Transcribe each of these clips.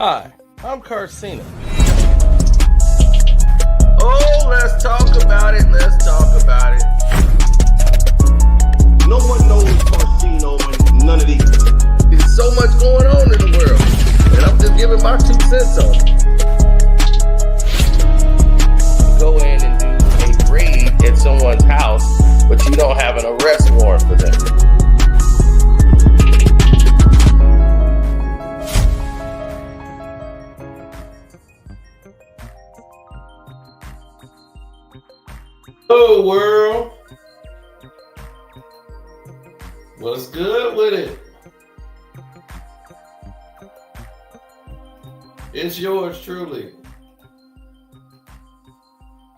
Hi, I'm Carcina. Oh, let's talk about it. Let's talk about it. No one knows Carcino and none of these. There's so much going on in the world, and I'm just giving my 2 cents on it. Go in and do a raid at someone's house, but you don't have an arrest warrant for them. Hello, world. What's good with it? It's yours truly.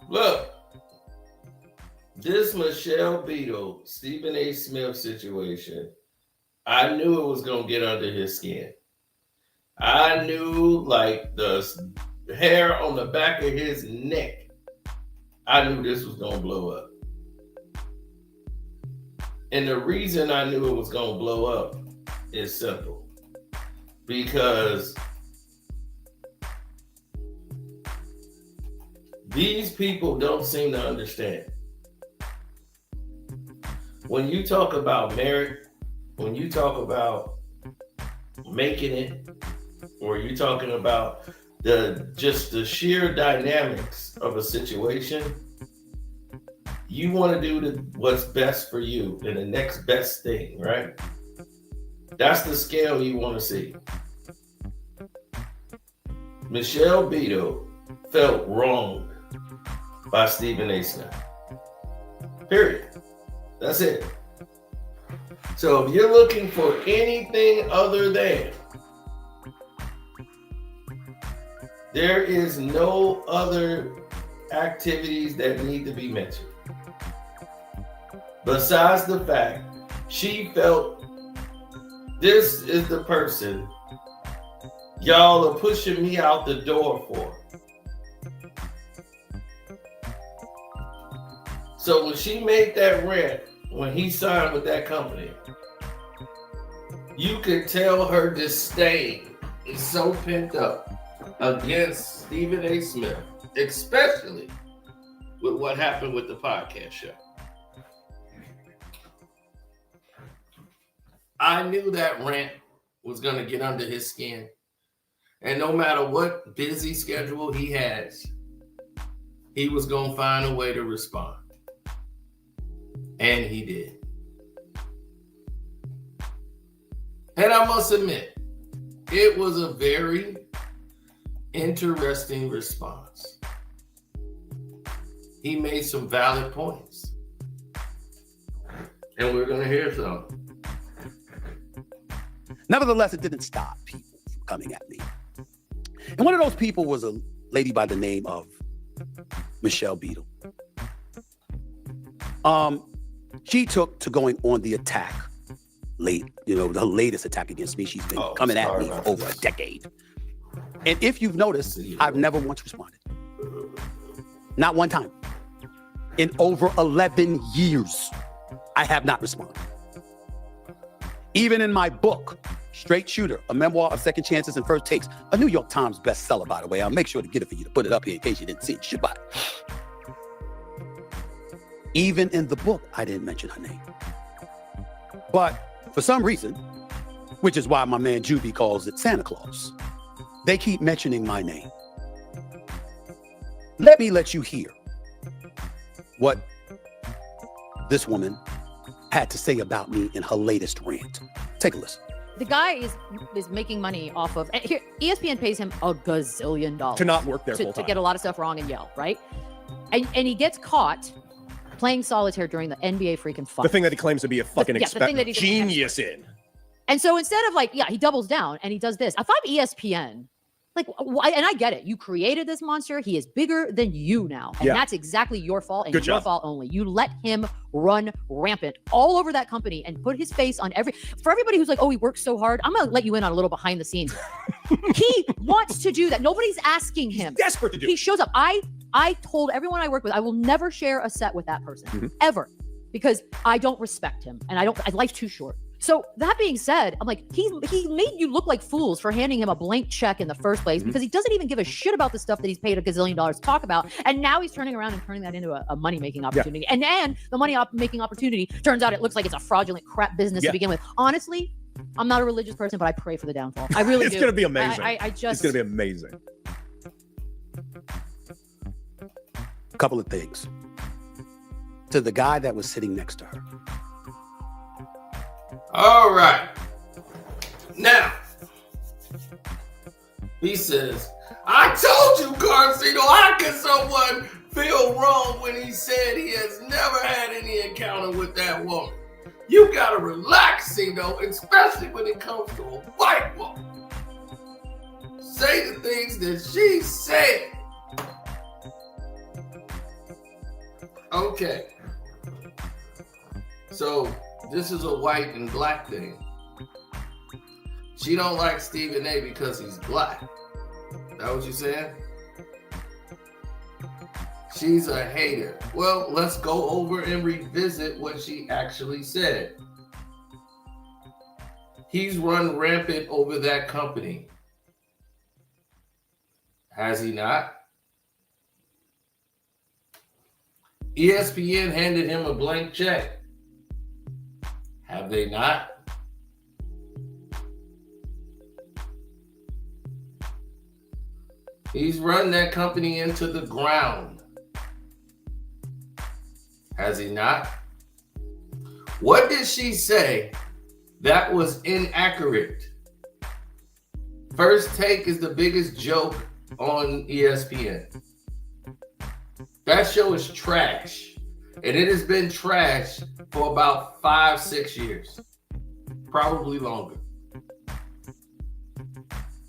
Look, this Michelle Beadle, Stephen A. Smith situation, I knew it was going to get under his skin. I knew, like, the hair on the back of his neck, I knew this was going to blow up. And the reason I knew it was going to blow up is simple. Because these people don't seem to understand. When you talk about merit, when you talk about making it, or you're talking about the sheer dynamics of a situation, you want to do what's best for you and the next best thing, right? That's the scale you want to see. Michelle Beadle felt wronged by Stephen A. Smith. Period. That's it. So if you're looking for anything other than, there is no other activities that need to be mentioned. Besides the fact she felt this is the person y'all are pushing me out the door for. So when she made that rant, when he signed with that company, you could tell her disdain is so pent up against Stephen A. Smith, especially with what happened with the podcast show. I knew that rant was going to get under his skin. And no matter what busy schedule he has, he was going to find a way to respond. And he did. And I must admit, it was a very interesting response. He made some valid points. And we're going to hear some. Nevertheless, it didn't stop people from coming at me. And one of those people was a lady by the name of Michelle Beadle. She took to going on the attack late, the latest attack against me. She's been coming at me for over a decade. And if you've noticed, I've never once responded. Not one time. In over 11 years, I have not responded. Even in my book, Straight Shooter, a memoir of second chances and first takes, a New York Times bestseller, by the way. I'll make sure to get it for you to put it up here in case you didn't see it. You should buy it. Even in the book, I didn't mention her name. But for some reason, which is why my man Juvie calls it Santa Claus, they keep mentioning my name. Let me let you hear what this woman had to say about me in her latest rant. Take a listen. The guy is making money off of, and here, ESPN pays him $1 gazillion to not work there full to time, get a lot of stuff wrong and yell, right? And he gets caught playing solitaire during the NBA freaking finals. the thing that he claims to be a fucking the thing that he's genius in. And so instead of he doubles down and he does this. If I'm ESPN, and I get it. You created this monster. He is bigger than you now. And that's exactly your fault and Good your job. fault only. You let him run rampant all over that company and put his face on for everybody who's like, oh, he works so hard. I'm going to let you in on a little behind the scenes. He wants to do that. Nobody's asking him. He's desperate to do it. He shows up. I told everyone I work with, I will never share a set with that person ever, because I don't respect him and life's too short. So that being said, I'm like, he made you look like fools for handing him a blank check in the first place because he doesn't even give a shit about the stuff that he's paid $1 gazillion to talk about. And now he's turning around and turning that into a money-making opportunity. And the money-making opportunity, turns out it looks like it's a fraudulent crap business to begin with. Honestly, I'm not a religious person, but I pray for the downfall. I really do. It's going to be amazing. I just... It's going to be amazing. A couple of things. To the guy that was sitting next to her. All right. Now, he says, I told you, Carcino, how can someone feel wrong when he said he has never had any encounter with that woman? You gotta relax, Cino, especially when it comes to a white woman. Say the things that she said. Okay. So this is a white and black thing. She don't like Stephen A because he's black. That what you saying? She's a hater. Well, let's go over and revisit what she actually said. He's run rampant over that company. Has he not? ESPN handed him a blank check. Have they not? He's run that company into the ground. Has he not? What did she say that was inaccurate? First Take is the biggest joke on ESPN. That show is trash. And it has been trash for about 5-6 years. Probably longer.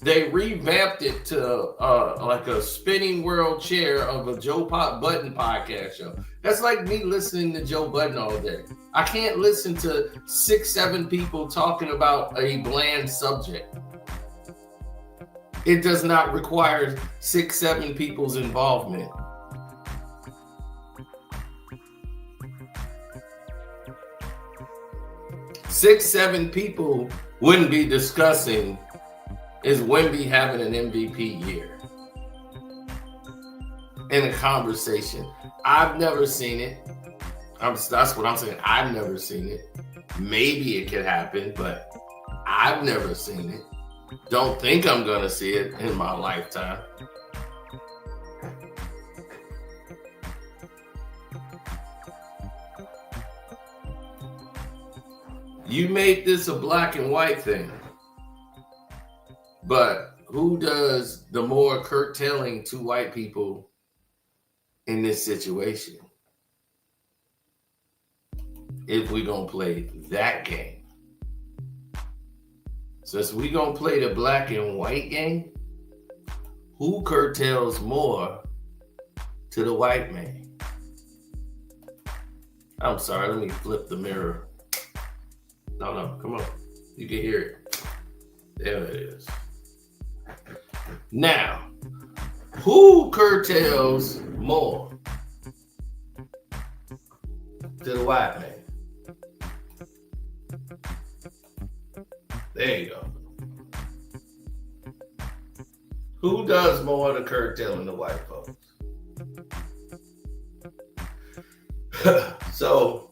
They revamped it to like a spinning world chair of a Joe Budden podcast show. That's like me listening to Joe Budden all day. I can't listen to 6-7 people talking about a bland subject. It does not require 6-7 people's involvement. Six, 7 people wouldn't be discussing is Wemby having an MVP year in a conversation. I've never seen it. That's what I'm saying. I've never seen it. Maybe it could happen, but I've never seen it. Don't think I'm going to see it in my lifetime. You made this a black and white thing. But who does the more curtailing to white people in this situation? If we gonna play that game. Since we gonna play the black and white game, who curtails more to the white man? I'm sorry, let me flip the mirror. No, come on. You can hear it. There it is. Now, who curtails more to the white man? There you go. Who does more to curtailing the white folks? So,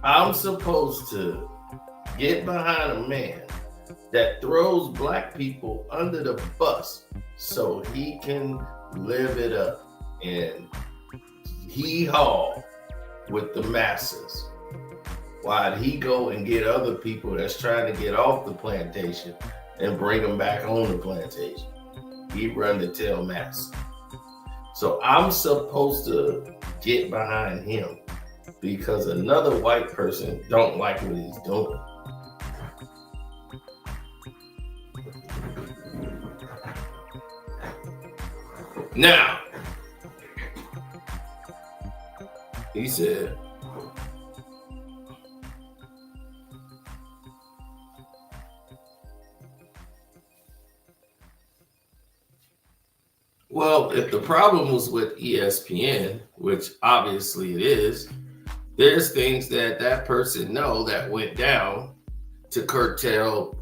I'm supposed to get behind a man that throws black people under the bus so he can live it up and hee-haw with the masses. Why'd he go and get other people that's trying to get off the plantation and bring them back on the plantation? He run the tail mass. So I'm supposed to get behind him because another white person don't like what he's doing. Now, he said, well, if the problem was with ESPN, which obviously it is, there's things that that person know that went down to curtail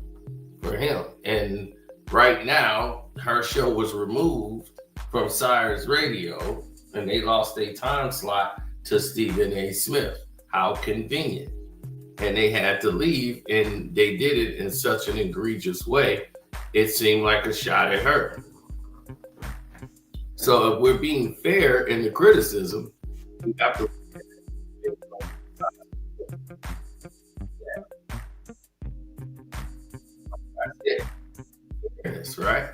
for him. And right now, her show was removed from Sires Radio, and they lost a time slot to Stephen A. Smith. How convenient. And they had to leave, and they did it in such an egregious way. It seemed like a shot at her. So if we're being fair in the criticism, we have to. That's it. Yes, right?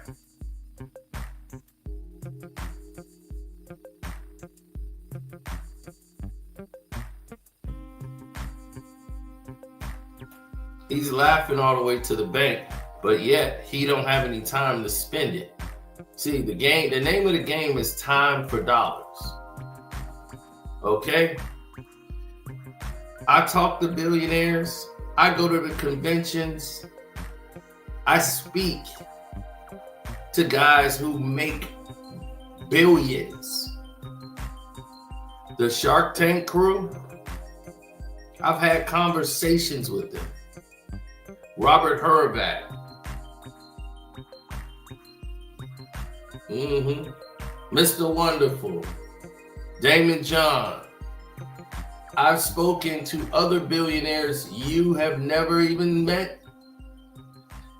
He's laughing all the way to the bank, but yet he don't have any time to spend it. See, the name of the game is time for dollars. Okay? I talk to billionaires. I go to the conventions. I speak to guys who make billions. The Shark Tank crew, I've had conversations with them. Robert Horvath. Mr. Wonderful. Damon John. I've spoken to other billionaires you have never even met.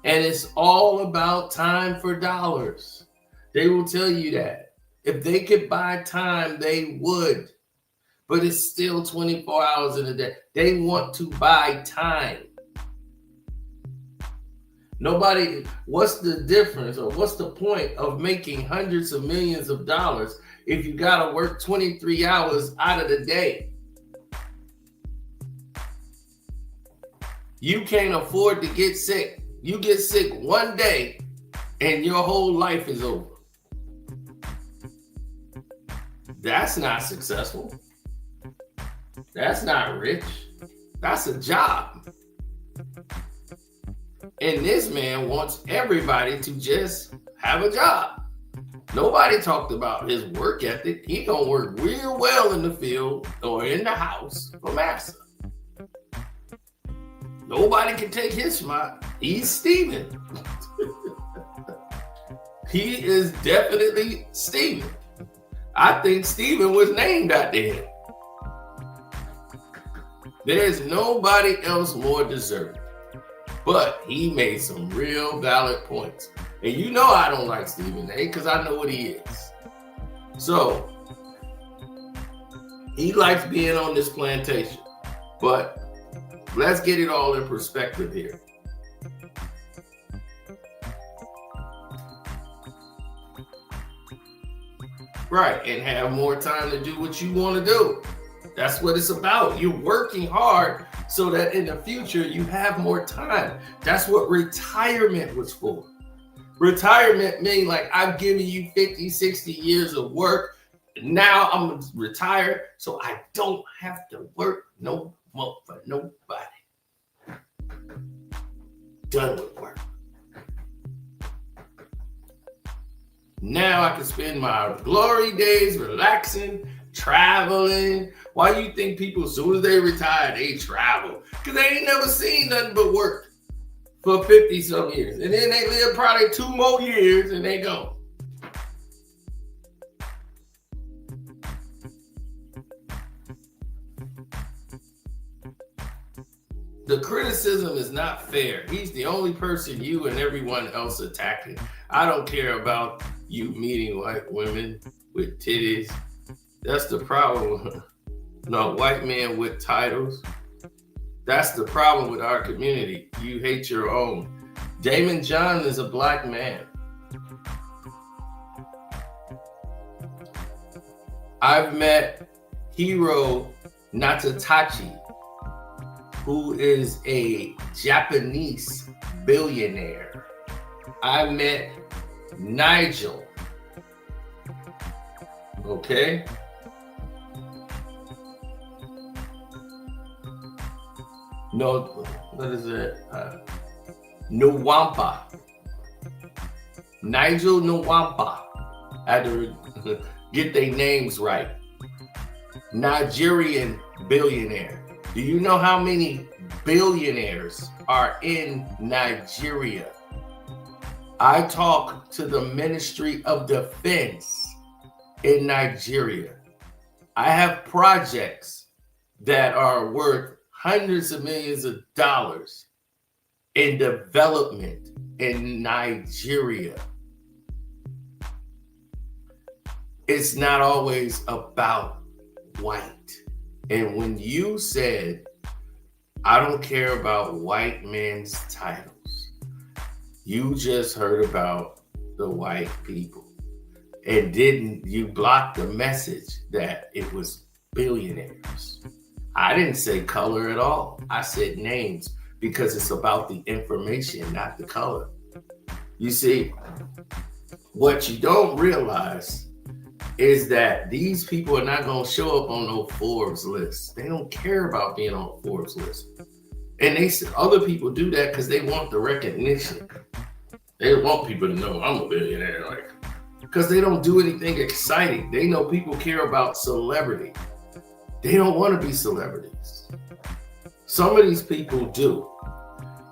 And it's all about time for dollars. They will tell you that. If they could buy time, they would. But it's still 24 hours in a day. They want to buy time. Nobody, what's the difference or what's the point of making hundreds of millions of dollars if you got to work 23 hours out of the day? You can't afford to get sick. You get sick one day and your whole life is over. That's not successful. That's not rich. That's a job. And this man wants everybody to just have a job. Nobody talked about his work ethic. He gonna work real well in the field or in the house for massa. Nobody can take his spot. He's Stephen. He is definitely Stephen. I think Stephen was named after him. There's nobody else more deserving. But he made some real valid points. And you know I don't like Stephen A because I know what he is. So, he likes being on this plantation. But let's get it all in perspective here. Right, and have more time to do what you want to do. That's what it's about. You're working hard so that in the future you have more time. That's what retirement was for. Retirement means like I've given you 50, 60 years of work. Now I'm retired, so I don't have to work no more for nobody. Done with work. Now I can spend my glory days relaxing, traveling. Why do you think people, as soon as they retire, they travel? Because they ain't never seen nothing but work for 50 some years. And then they live probably 2 more years and they go. The criticism is not fair. He's the only person you and everyone else attacking. I don't care about you meeting white women with titties. That's the problem. No, white men with titles. That's the problem with our community. You hate your own. Damon John is a black man. I've met Hiro Natatachi, who is a Japanese billionaire. I met Nigel. Okay? No, what is it? Nwampa. Nigel Nwampa. I had to get their names right. Nigerian billionaire. Do you know how many billionaires are in Nigeria? I talk to the Ministry of Defense in Nigeria. I have projects that are worth hundreds of millions of dollars in development in Nigeria. It's not always about white. And when you said, I don't care about white men's titles, you just heard about the white people. And you block the message that it was billionaires. I didn't say color at all. I said names because it's about the information, not the color. You see, what you don't realize is that these people are not going to show up on no Forbes list. They don't care about being on a Forbes list. And other people do that because they want the recognition. They want people to know I'm a billionaire, because they don't do anything exciting. They know people care about celebrity. They don't want to be celebrities. Some of these people do.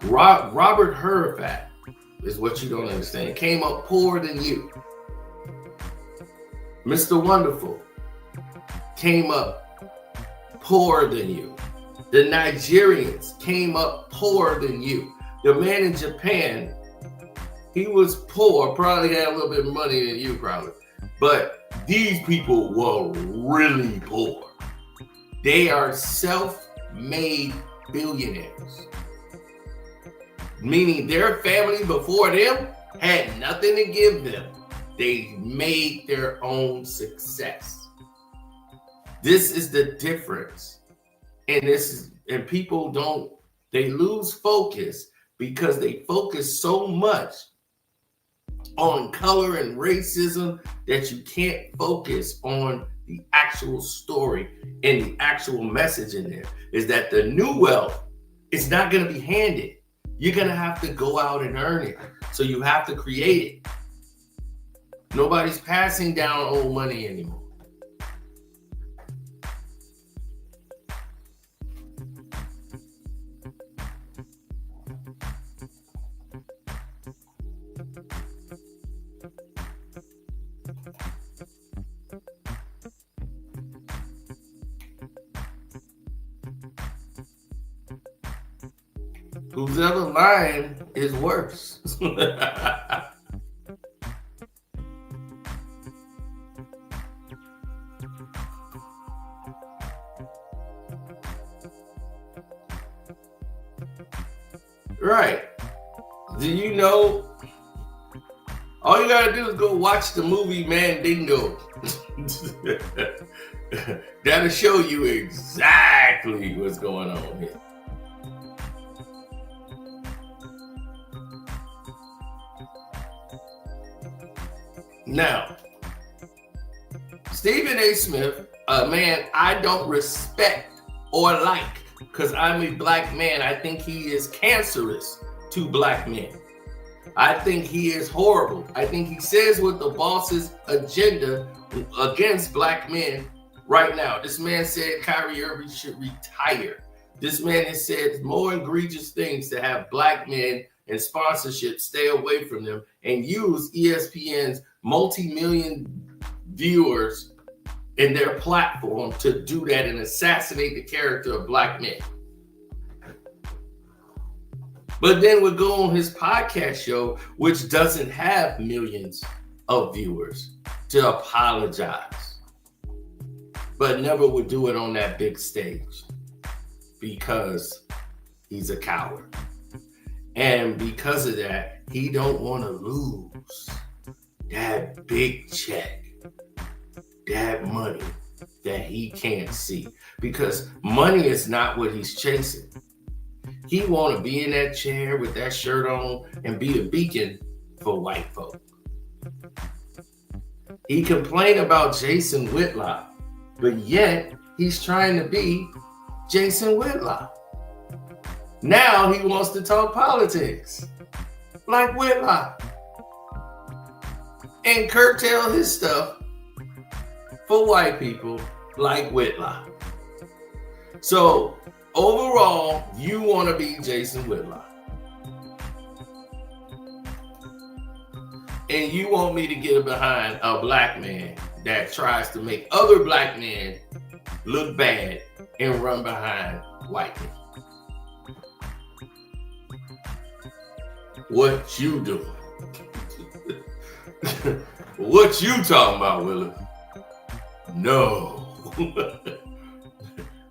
Robert Hurfat is what you don't understand. Came up poorer than you. Mr. Wonderful came up poorer than you. The Nigerians came up poorer than you. The man in Japan, he was poor, probably had a little bit of money than you probably. But these people were really poor. They are self-made billionaires. Meaning their family before them had nothing to give them. They made their own success. This is the difference. And people they lose focus because they focus so much on color and racism that you can't focus on the actual story and the actual message in there. Is that the new wealth is not going to be handed. You're going to have to go out and earn it. So you have to create it. Nobody's passing down old money anymore. Who's ever lying is worse. Right. Do you know? All you gotta do is go watch the movie Mandingo. That'll show you exactly what's going on here. Now, Stephen A. Smith, a man I don't respect or like, because I'm a black man. I think he is cancerous to black men. I think he is horrible. I think he says what the boss's agenda against black men right now. This man said Kyrie Irving should retire. This man has said more egregious things to have black men and sponsorship stay away from them and use ESPN's multi-million viewers in their platform to do that and assassinate the character of black men. But then would go on his podcast show, which doesn't have millions of viewers, to apologize. But never would do it on that big stage because he's a coward. And because of that, he don't want to lose that big check, that money that he can't see. Because money is not what he's chasing. He want to be in that chair with that shirt on and be a beacon for white folk. He complained about Jason Whitlock, but yet he's trying to be Jason Whitlock. Now he wants to talk politics like Whitlock and curtail his stuff for white people like Whitlock. So overall, you want to be Jason Whitlock. And you want me to get behind a black man that tries to make other black men look bad and run behind white men. What you doing? What you talking about, Willie? No.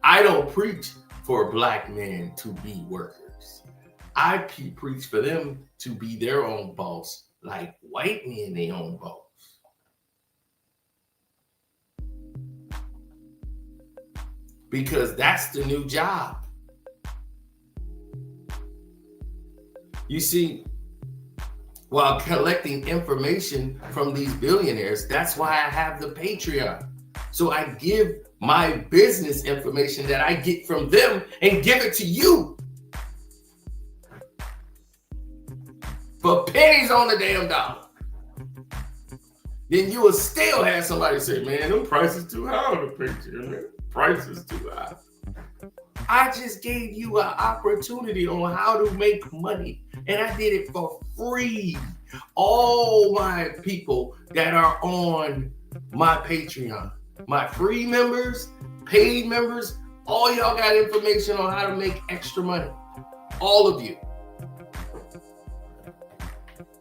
I don't preach for black men to be workers. I preach for them to be their own boss, like white men their own boss. Because that's the new job. You see, while collecting information from these billionaires, that's why I have the Patreon. So I give my business information that I get from them and give it to you. For pennies on the damn dollar. Then you will still have somebody say, man, them prices too high on the Patreon, man. Price is too high. I just gave you an opportunity on how to make money, and I did it for free. All my people that are on my Patreon, my free members, paid members, all y'all got information on how to make extra money. All of you.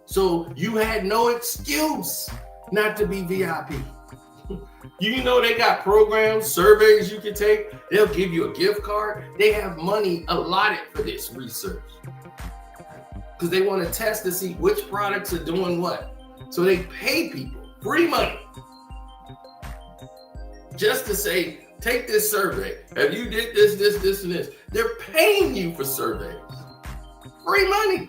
So you had no excuse not to be VIP. You know they got programs, surveys you can take. They'll give you a gift card. They have money allotted for this research because they want to test to see which products are doing what. So they pay people free money just to say, take this survey. If you did this, and this, they're paying you for surveys. Free money.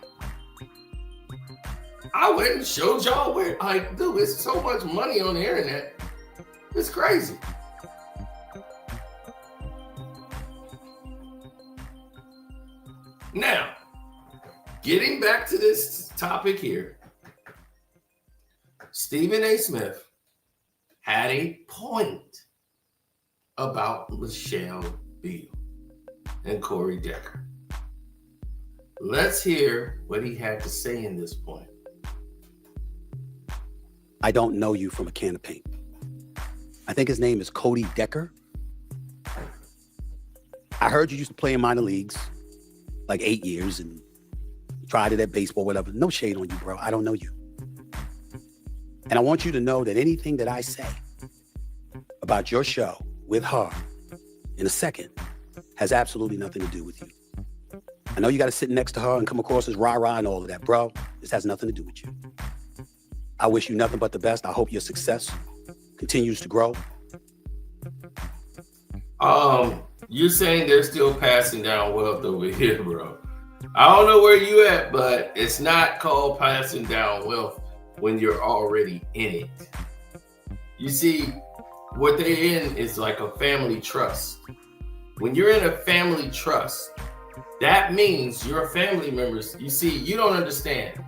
I went and showed y'all where, like, dude, there's so much money on the internet. It's crazy. Now, getting back to this topic here, Stephen A. Smith had a point about Michelle Beadle and Corey Decker. Let's hear what he had to say in this point. I don't know you from a can of paint. I think his name is Cody Decker. I heard you used to play in minor leagues, like 8 years, and tried it at baseball, whatever. No shade on you, bro. I don't know you. And I want you to know that anything that I say about your show with her in a second has absolutely nothing to do with you. I know you got to sit next to her and come across as rah-rah and all of that, bro. This has nothing to do with you. I wish you nothing but the best. I hope your success continues to grow. You're saying they're still passing down wealth over here, bro. I don't know where you at, but it's not called passing down wealth when you're already in it. You see, what they're in is like a family trust. When you're in a family trust, that means your family members, you see, you don't understand.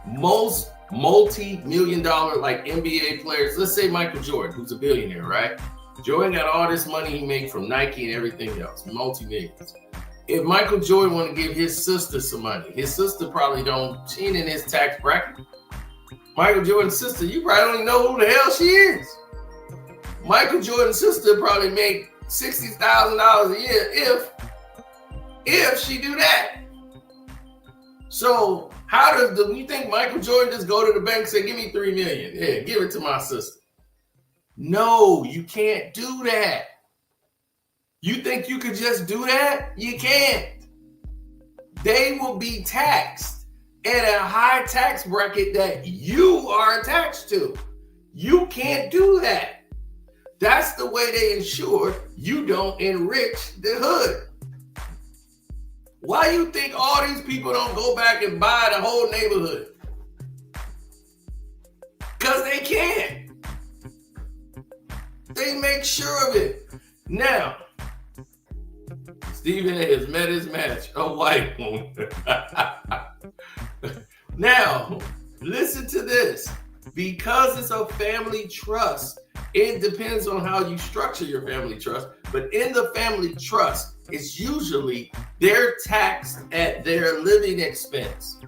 Most multi-million dollar like NBA players, let's say Michael Jordan, who's a billionaire, right? Jordan got all this money he made from Nike and everything else, multi-millions. If Michael Jordan want to give his sister some money, his sister probably she ain't in his tax bracket. Michael Jordan's sister, you probably don't even know who the hell she is. Michael Jordan's sister probably make $60,000 a year if she do that. So how do you think Michael Jordan just go to the bank and say, give me $3 million? Yeah, give it to my sister. No, you can't do that. You think you could just do that? You can't. They will be taxed at a high tax bracket that you are attached to. You can't do that. That's the way they ensure you don't enrich the hood. Why you think all these people don't go back and buy the whole neighborhood? Because they can't. They make sure of it. Now, Stephen A. has met his match, a white woman. Now, listen to this. Because it's a family trust, it depends on how you structure your family trust. But in the family trust, it's usually they're taxed at their living expense.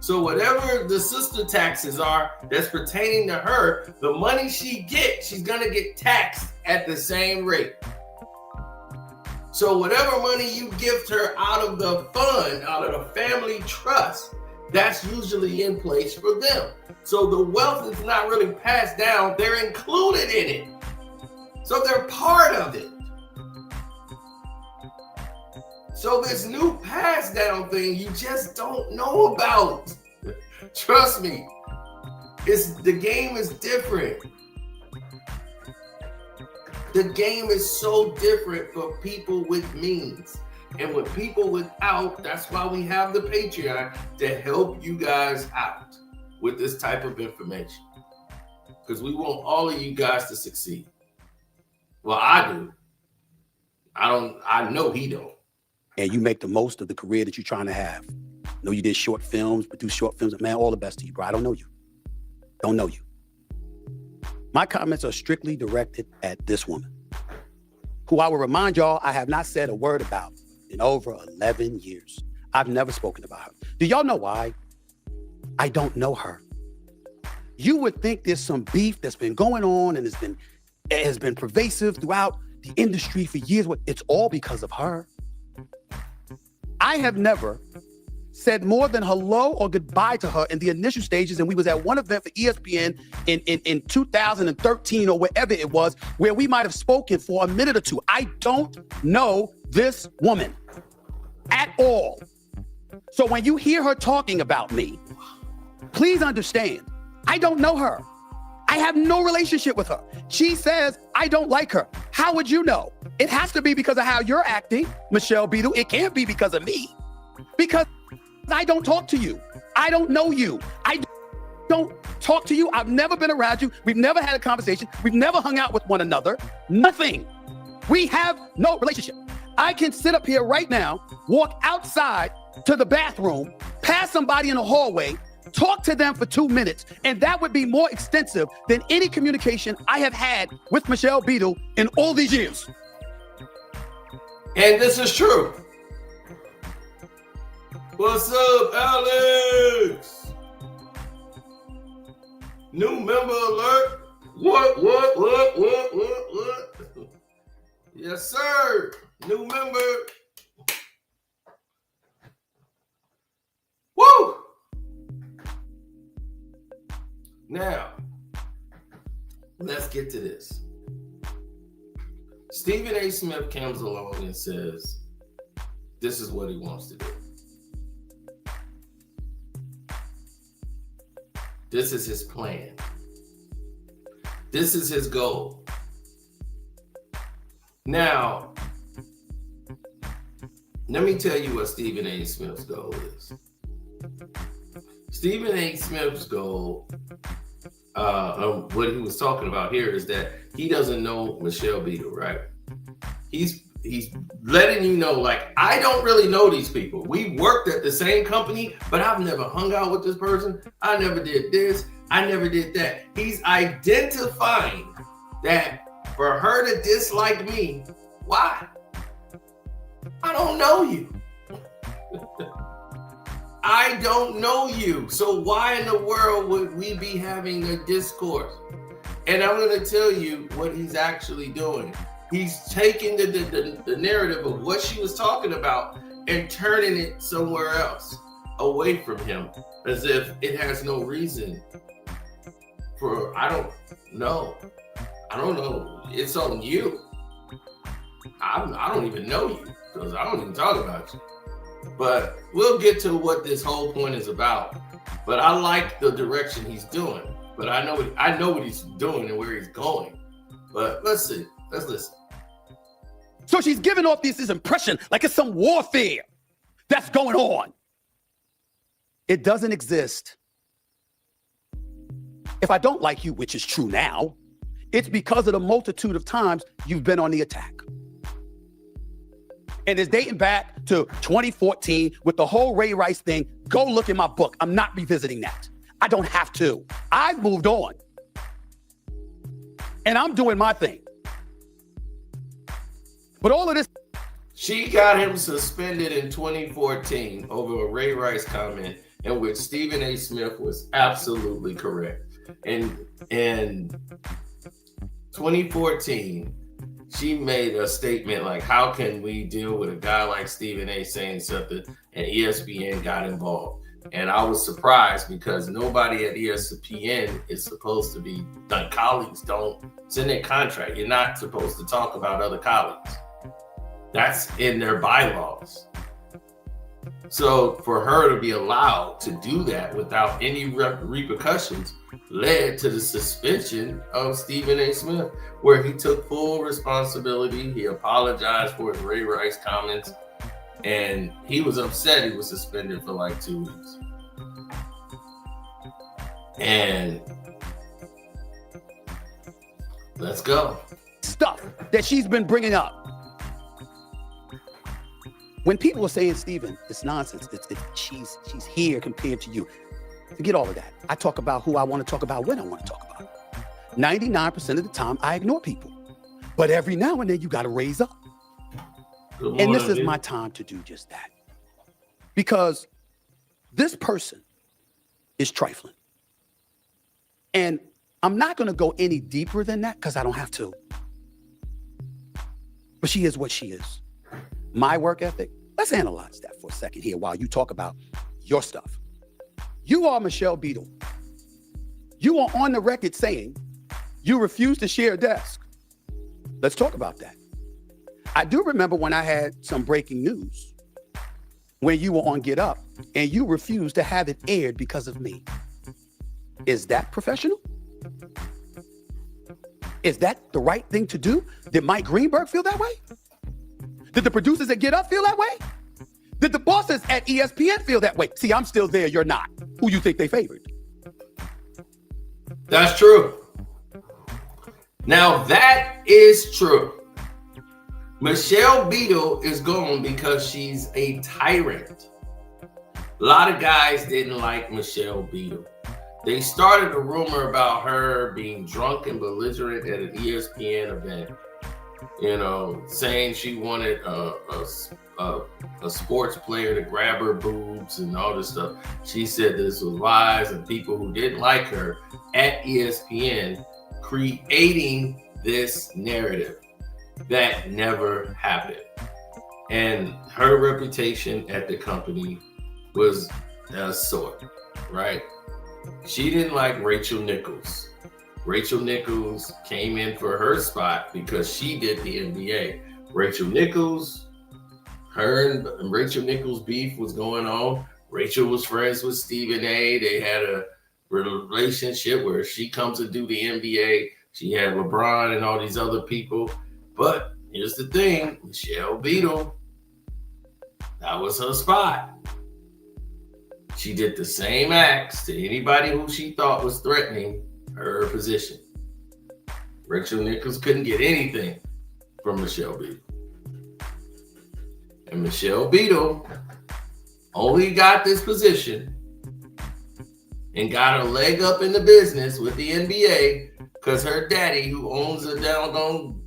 So whatever the sister taxes are that's pertaining to her, the money she gets, she's gonna get taxed at the same rate. So whatever money you gift her out of the fund, out of the family trust, that's usually in place for them. So the wealth is not really passed down, they're included in it. So they're part of it. So this new pass down thing you just don't know about. Trust me, the game is different. The game is so different for people with means. And with people without, that's why we have the Patreon to help you guys out with this type of information. Because we want all of you guys to succeed. Well, I do. I know he don't. And you make the most of the career that you're trying to have. Know you did short films, produce short films. Man, all the best to you, bro. I don't know you. Don't know you. My comments are strictly directed at this woman, who I will remind y'all I have not said a word about in over 11 years. I've never spoken about her. Do y'all know why? I don't know her. You would think there's some beef that's been going on and has been pervasive throughout the industry for years. It's all because of her. I have never said more than hello or goodbye to her in the initial stages, and we was at one event for ESPN in 2013 or wherever it was, where we might have spoken for a minute or two. I don't know this woman at all. So when you hear her talking about me, please understand, I don't know her. I have no relationship with her. She says, I don't like her. How would you know? It has to be because of how you're acting, Michelle Beadle. It can't be because of me. Because I don't talk to you. I don't know you. I don't talk to you. I've never been around you. We've never had a conversation. We've never hung out with one another. Nothing. We have no relationship. I can sit up here right now, walk outside to the bathroom, pass somebody in the hallway, talk to them for 2 minutes, and that would be more extensive than any communication I have had with Michelle Beadle in all these years. And this is true. What's up, Alex? New member alert. What? Yes, sir. New member. Woo! Now, let's get to this. Stephen A. Smith comes along and says, this is what he wants to do. This is his plan. This is his goal. Now, let me tell you what Stephen A. Smith's goal is. Stephen A. Smith's goal, what he was talking about here, is that he doesn't know Michelle Beadle, right? He's letting you know, like, I don't really know these people. We worked at the same company, but I've never hung out with this person. I never did this. I never did that. He's identifying that for her to dislike me, why? I don't know you. I don't know you. So why in the world would we be having a discourse? And I'm going to tell you what he's actually doing. He's taking the narrative of what she was talking about and turning it somewhere else, away from him, as if it has no reason for, I don't know. It's on you. I don't even know you, because I don't even talk about you. But we'll get to what this whole point is about. But I like the direction he's doing. But I know what he's doing and where he's going. But let's see. Let's listen. So she's giving off this impression like it's some warfare that's going on. It doesn't exist. If I don't like you, which is true now, it's because of the multitude of times you've been on the attack. And it's dating back to 2014 with the whole Ray Rice thing. Go look in my book. I'm not revisiting that. I don't have to. I've moved on. And I'm doing my thing. But all of this She got him suspended in 2014 over a Ray Rice comment in which Stephen A. Smith was absolutely correct. In 2014, she made a statement like, how can we deal with a guy like Stephen A. saying something, and ESPN got involved. And I was surprised because nobody at ESPN is supposed to be, like, colleagues don't, it's in their contract. You're not supposed to talk about other colleagues. That's in their bylaws. So for her to be allowed to do that without any repercussions led to the suspension of Stephen A. Smith, where he took full responsibility. He apologized for his Ray Rice comments, and he was upset he was suspended for like 2 weeks. And let's go. Stuff that she's been bringing up. When people are saying, Stephen, it's nonsense. She's here compared to you. Forget all of that. I talk about who I want to talk about when I want to talk about it. 99% of the time, I ignore people. But every now and then, you got to raise up. And this is my time to do just that. Because this person is trifling. And I'm not going to go any deeper than that because I don't have to. But she is what she is. My work ethic, let's analyze that for a second here while you talk about your stuff. You are Michelle Beadle. You are on the record saying you refuse to share a desk. Let's talk about that. I do remember when I had some breaking news when you were on Get Up and you refused to have it aired because of me. Is that professional? Is that the right thing to do? Did Mike Greenberg feel that way? Did the producers at Get Up feel that way? Did the bosses at ESPN feel that way? See, I'm still there, you're not. Who you think they favored? That's true. Now that is true. Michelle Beadle is gone because she's a tyrant. A lot of guys didn't like Michelle Beadle. They started a rumor about her being drunk and belligerent at an ESPN event. You know, saying she wanted a sports player to grab her boobs and all this stuff. She said this was lies, and people who didn't like her at ESPN creating this narrative that never happened. And her reputation at the company was a sort, right? She didn't like Rachel Nichols. Rachel Nichols came in for her spot because she did the NBA. Rachel Nichols, her and Rachel Nichols' beef was going on. Rachel was friends with Stephen A. They had a relationship where she comes to do the NBA. She had LeBron and all these other people. But here's the thing, Michelle Beadle, that was her spot. She did the same acts to anybody who she thought was threatening her position. Rachel Nichols couldn't get anything from Michelle Beadle. And Michelle Beadle only got this position and got her leg up in the business with the NBA because her daddy, who owns a doggone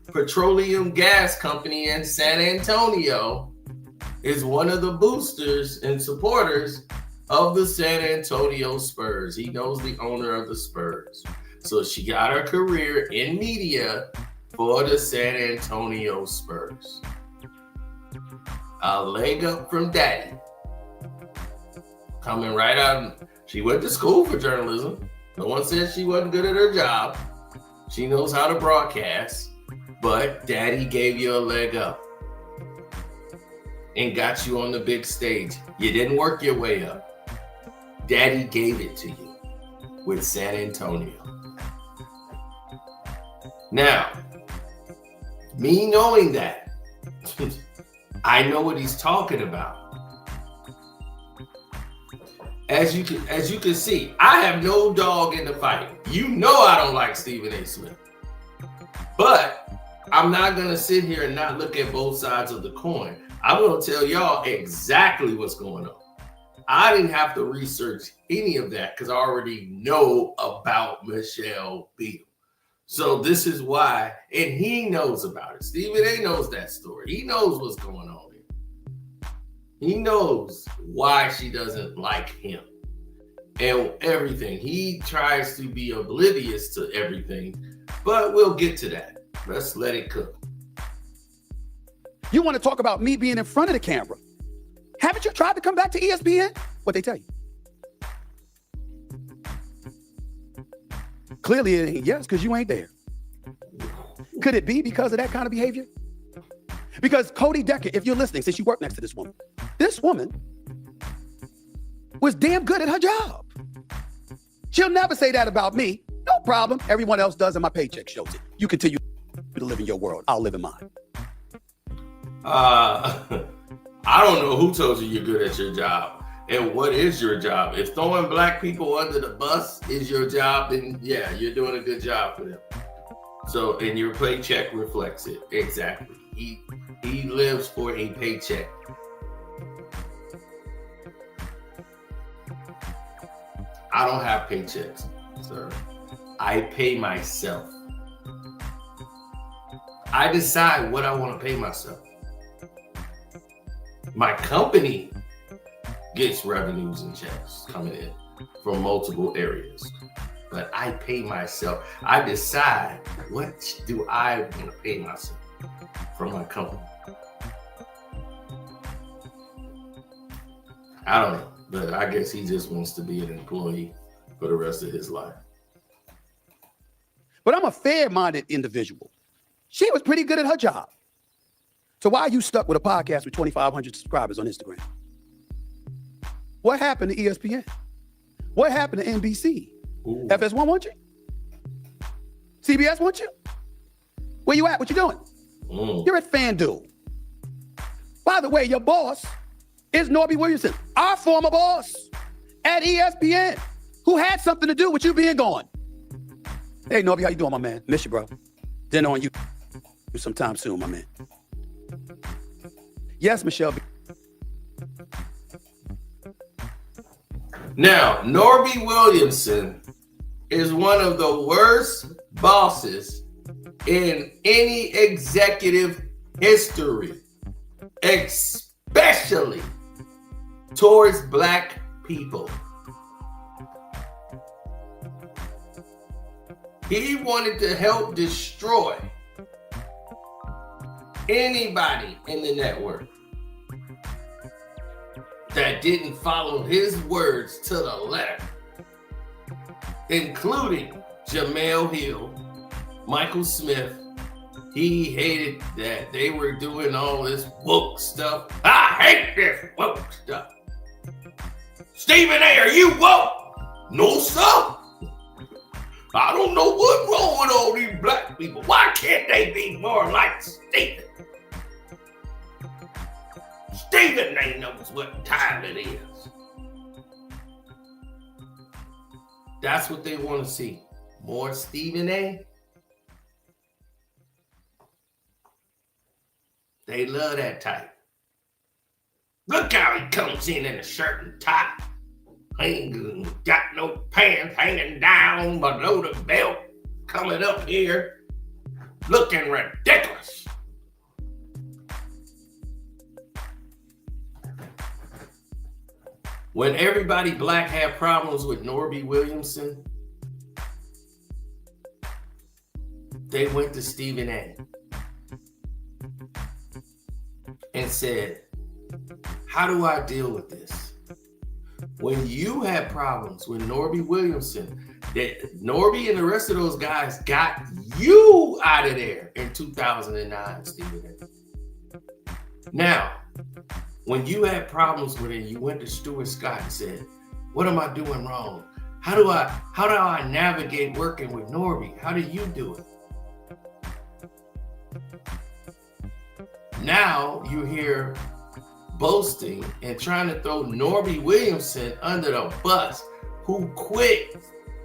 petroleum gas company in San Antonio, is one of the boosters and supporters of the San Antonio Spurs. He knows the owner of the Spurs. So she got her career in media for the San Antonio Spurs. A leg up from daddy. Coming right out. She went to school for journalism. No one said she wasn't good at her job. She knows how to broadcast. But daddy gave you a leg up and got you on the big stage. You didn't work your way up. Daddy gave it to you with San Antonio. Now, me knowing that, I know what he's talking about. As you can see, I have no dog in the fight. You know I don't like Stephen A. Smith. But I'm not going to sit here and not look at both sides of the coin. I'm going to tell y'all exactly what's going on. I didn't have to research any of that because I already know about Michelle Beadle. So this is why, and he knows about it. Stephen A knows that story. He knows what's going on here. He knows why she doesn't like him and everything. He tries to be oblivious to everything, but we'll get to that. Let's let it cook. You want to talk about me being in front of the camera? Haven't you tried to come back to ESPN? What they tell you? Clearly it ain't yes, because you ain't there. Could it be because of that kind of behavior? Because Cody Decker, if you're listening, since you work next to this woman was damn good at her job. She'll never say that about me. No problem. Everyone else does, and my paycheck shows it. You continue to live in your world. I'll live in mine. I don't know who told you you're good at your job. And what is your job? If throwing black people under the bus is your job, then yeah, you're doing a good job for them. So, and your paycheck reflects it. Exactly. He lives for a paycheck. I don't have paychecks, sir. I pay myself. I decide what I want to pay myself. My company gets revenues and checks coming in from multiple areas, but I pay myself. I decide what do I want to pay myself from my company. I don't know, but I guess he just wants to be an employee for the rest of his life. But I'm a fair-minded individual. She was pretty good at her job. So why are you stuck with a podcast with 2,500 subscribers on Instagram? What happened to ESPN? What happened to NBC? Ooh. FS1 want you? CBS want you? Where you at? What you doing? You're at FanDuel. By the way, your boss is Norby Williamson, our former boss at ESPN, who had something to do with you being gone. Hey, Norby, how you doing, my man? Miss you, bro. Dinner on you sometime soon, my man. Yes, Michelle. Now, Norby Williamson is one of the worst bosses in any executive history, especially towards black people. He wanted to help destroy anybody in the network that didn't follow his words to the letter, including Jamel Hill, Michael Smith. He hated that they were doing all this woke stuff. I hate this woke stuff. Stephen A, are you woke? No, sir. I don't know what's wrong with all these black people. Why can't they be more like Stephen? Stephen A knows what time it is. That's what they want to see. More Stephen A. They love that type. Look how he comes in a shirt and tie. Ain't got no pants hanging down below the belt, coming up here, looking ridiculous. When everybody black had problems with Norby Williamson, they went to Stephen A. and said, how do I deal with this? When you had problems with Norby Williamson, that Norby and the rest of those guys got you out of there in 2009, Stephen A. Now, when you had problems with it, you went to Stuart Scott and said, what am I doing wrong? How do I navigate working with Norby? How do you do it? Now you're here boasting and trying to throw Norby Williamson under the bus, who quit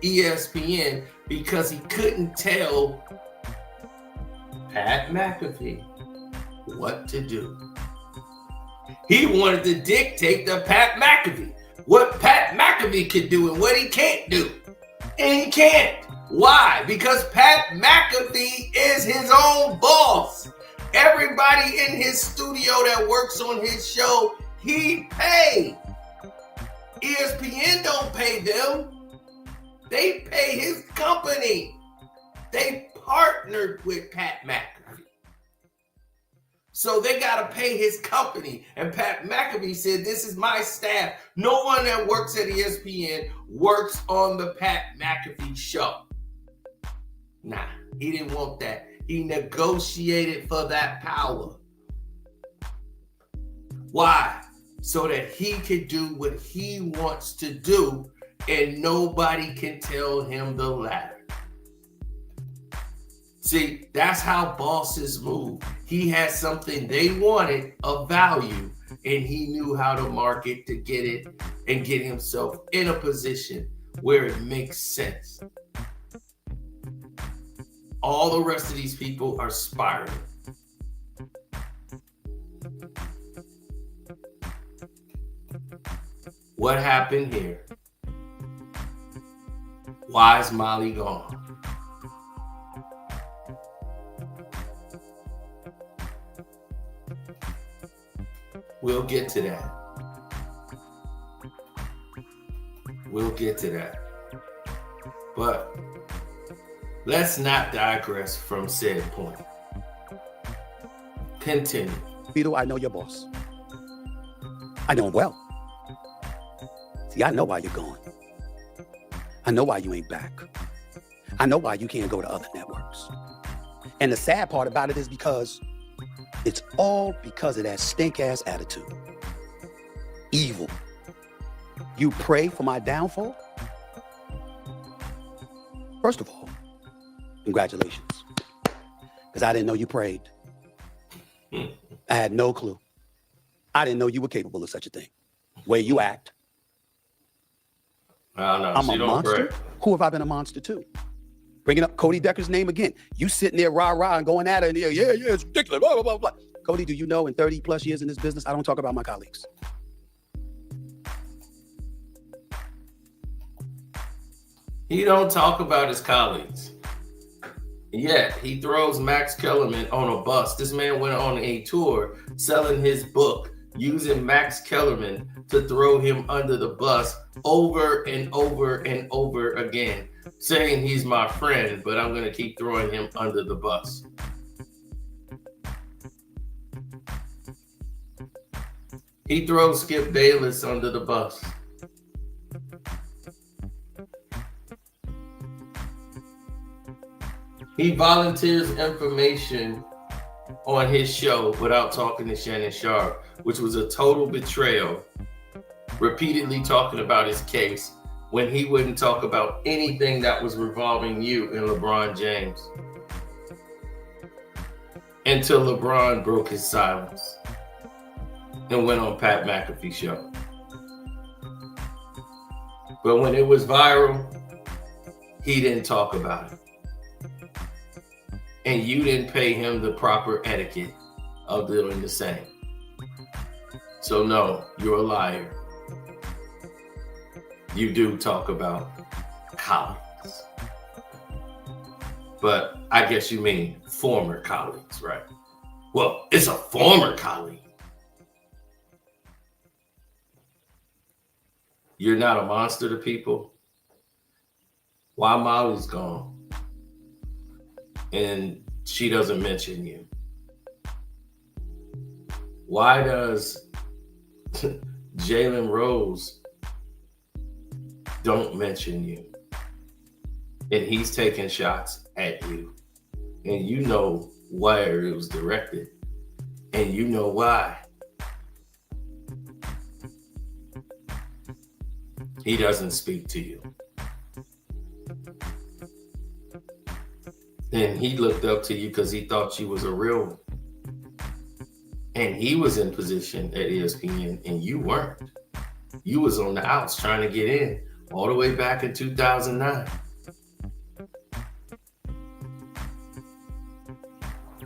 ESPN because he couldn't tell Pat McAfee what to do. He wanted to dictate to Pat McAfee what Pat McAfee could do and what he can't do. And he can't. Why? Because Pat McAfee is his own boss. Everybody in his studio that works on his show, he paid. ESPN don't pay them. They pay his company. They partnered with Pat McAfee. So they got to pay his company. And Pat McAfee said, this is my staff. No one that works at ESPN works on the Pat McAfee show. Nah, he didn't want that. He negotiated for that power. Why? So that he could do what he wants to do and nobody can tell him the latter. See, that's how bosses move. He had something they wanted of value and he knew how to market to get it and get himself in a position where it makes sense. All the rest of these people are spiraling. What happened here? Why is Molly gone? We'll get to that. We'll get to that. But let's not digress from said point. Continue. Beadle, I know your boss. I know him well. See, I know why you're gone. I know why you ain't back. I know why you can't go to other networks. And the sad part about it is because it's all because of that stink-ass attitude. Evil. You pray for my downfall? First of all, congratulations. Because I didn't know you prayed. I had no clue. I didn't know you were capable of such a thing. Way you act. I don't know. I'm a monster? Pray. Who have I been a monster to? Bringing up Cody Decker's name again. You sitting there rah-rah and going at it. And yeah, it's ridiculous. Blah, blah, blah, blah. Cody, do you know in 30 plus years in this business, I don't talk about my colleagues. He don't talk about his colleagues. Yet he throws Max Kellerman on a bus. This man went on a tour selling his book, using Max Kellerman to throw him under the bus over and over and over again, saying he's my friend, but I'm going to keep throwing him under the bus. He throws Skip Bayless under the bus. He volunteers information on his show without talking to Shannon Sharp, which was a total betrayal, repeatedly talking about his case when he wouldn't talk about anything that was revolving you and LeBron James. Until LeBron broke his silence and went on Pat McAfee's show. But when it was viral, he didn't talk about it. And you didn't pay him the proper etiquette of doing the same. So no, you're a liar. You do talk about colleagues. But I guess you mean former colleagues, right? Well, it's a former colleague. You're not a monster to people. Why Molly's gone? And she doesn't mention you. Why does Jalen Rose don't mention you? And he's taking shots at you. And you know where it was directed. And you know why. He doesn't speak to you. And he looked up to you because he thought you was a real one. And he was in position at ESPN and you weren't. You was on the outs trying to get in all the way back in 2009.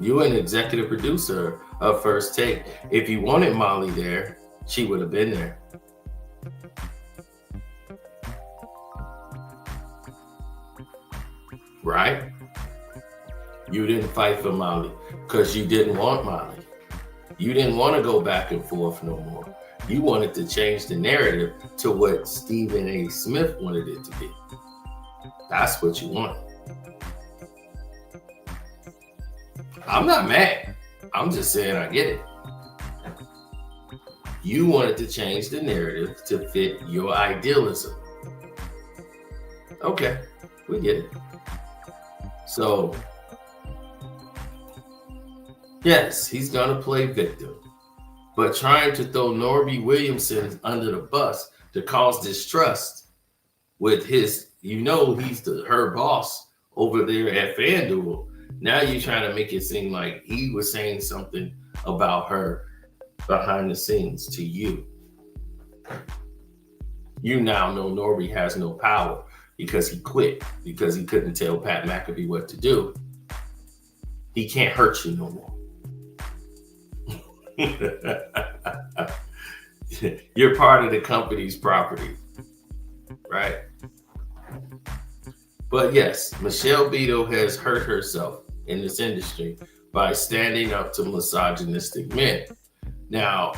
You were an executive producer of First Take. If you wanted Molly there, she would have been there. right? You didn't fight for Molly because you didn't want Molly. You didn't want to go back and forth no more. You wanted to change the narrative to what Stephen A. Smith wanted it to be. That's what you wanted. I'm not mad. I'm just saying I get it. You wanted to change the narrative to fit your idealism. Okay, we get it. So, yes, he's going to play victim. But trying to throw Norby Williamson under the bus to cause distrust with his, he's her boss over there at FanDuel. Now you're trying to make it seem like he was saying something about her behind the scenes to you. You now know Norby has no power because he quit, because he couldn't tell Pat McAfee what to do. He can't hurt you no more. You're part of the company's property, right? But yes, Michelle Beadle has hurt herself in this industry by standing up to misogynistic men. Now,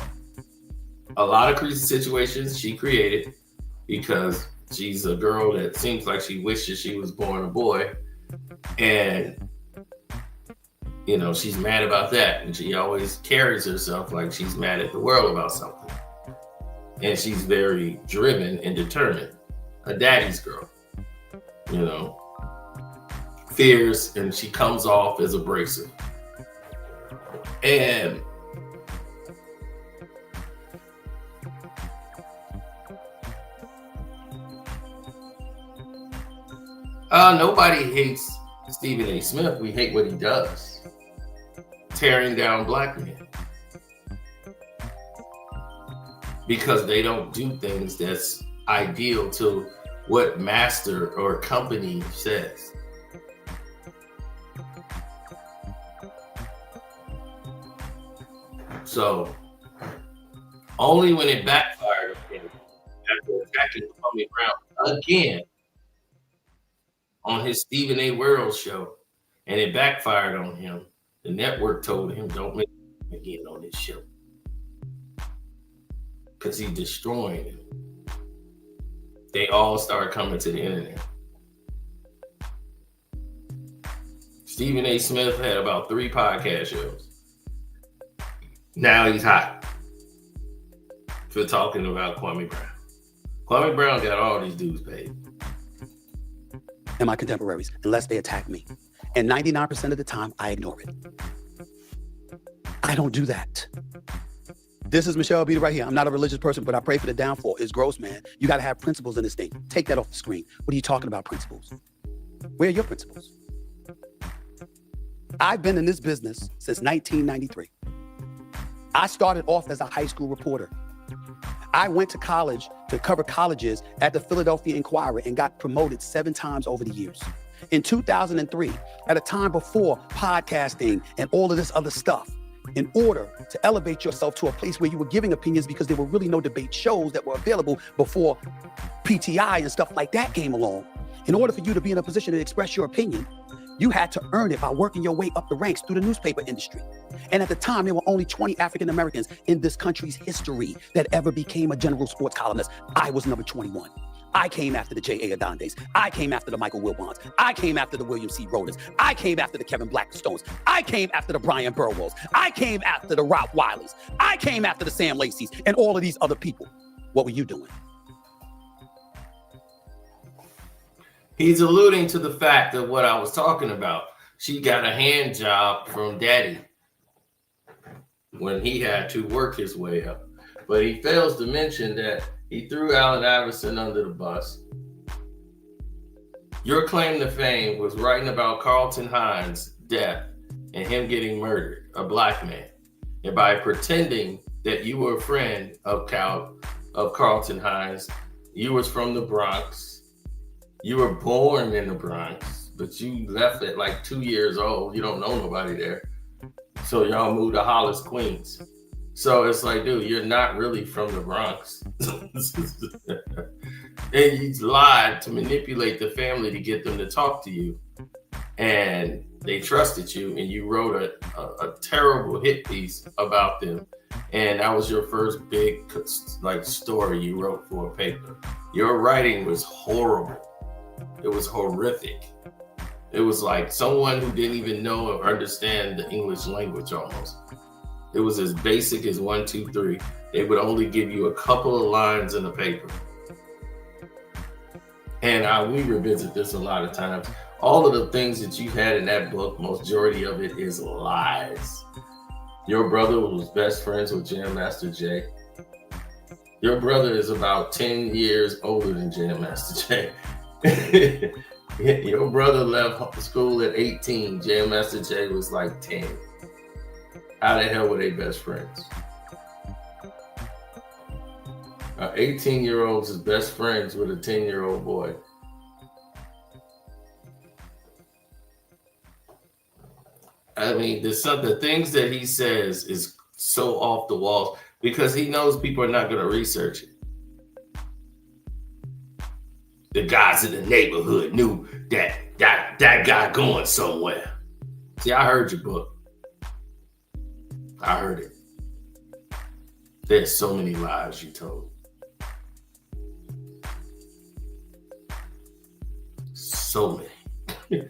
a lot of crazy situations she created because she's a girl that seems like she wishes she was born a boy. And she's mad about that. And she always carries herself like she's mad at the world about something. And she's very driven and determined. A daddy's girl. Fierce, and she comes off as abrasive. And nobody hates Stephen A. Smith. We hate what he does. Tearing down black men. Because they don't do things that's ideal to what master or company says. So, only when it backfired after attacking Kwame Brown again on his Stephen A. World show, and it backfired on him, the network told him, don't make him again on this show. Because he's destroying him. They all started coming to the internet. Stephen A. Smith had about 3 podcast shows. Now he's hot for talking about Kwame Brown. Kwame Brown got all these dudes paid. And my contemporaries, unless they attack me. And 99% of the time, I ignore it. I don't do that. This is Michelle Beadle right here. I'm not a religious person, but I pray for the downfall. It's gross, man. You got to have principles in this thing. Take that off the screen. What are you talking about, principles? Where are your principles? I've been in this business since 1993. I started off as a high school reporter. I went to college to cover colleges at the Philadelphia Inquirer and got promoted 7 times over the years. In 2003, at a time before podcasting and all of this other stuff, in order to elevate yourself to a place where you were giving opinions, because there were really no debate shows that were available before PTI and stuff like that came along. In order for you to be in a position to express your opinion, you had to earn it by working your way up the ranks through the newspaper industry. And at the time, there were only 20 African Americans in this country's history that ever became a general sports columnist. I was number 21. I came after the J.A. Adondes. I came after the Michael Wilbons. I came after the William C. Roders. I came after the Kevin Blackstones. I came after the Brian Burwells. I came after the Ralph Wileys. I came after the Sam Lacey's and all of these other people. What were you doing? He's alluding to the fact of what I was talking about. She got a hand job from Daddy when he had to work his way up. But he fails to mention that he threw Allen Iverson under the bus. Your claim to fame was writing about Carlton Hines' death and him getting murdered, a black man. And by pretending that you were a friend of Carlton Hines, you was from the Bronx. You were born in the Bronx, but you left at like 2 years old. You don't know nobody there. So y'all moved to Hollis, Queens. So it's like, dude, you're not really from the Bronx. And you lied to manipulate the family to get them to talk to you and they trusted you, and you wrote a terrible hit piece about them, and that was your first big like story you wrote for a paper. Your writing was horrible. It was horrific. It was like someone who didn't even know or understand the English language almost. It was as basic as 1, 2, 3. They would only give you a couple of lines in the paper. And we revisit this a lot of times. All of the things that you had in that book, majority of it is lies. Your brother was best friends with Jam Master Jay. Your brother is about 10 years older than Jam Master Jay. Your brother left school at 18. Jam Master Jay was like 10. How the hell were they best friends? 18-year-old is best friends with a 10-year-old boy. I mean, the things that he says is so off the walls because he knows people are not going to research it. The guys in the neighborhood knew that guy going somewhere. See, I heard your book. I heard it. There's so many lies you told. So many.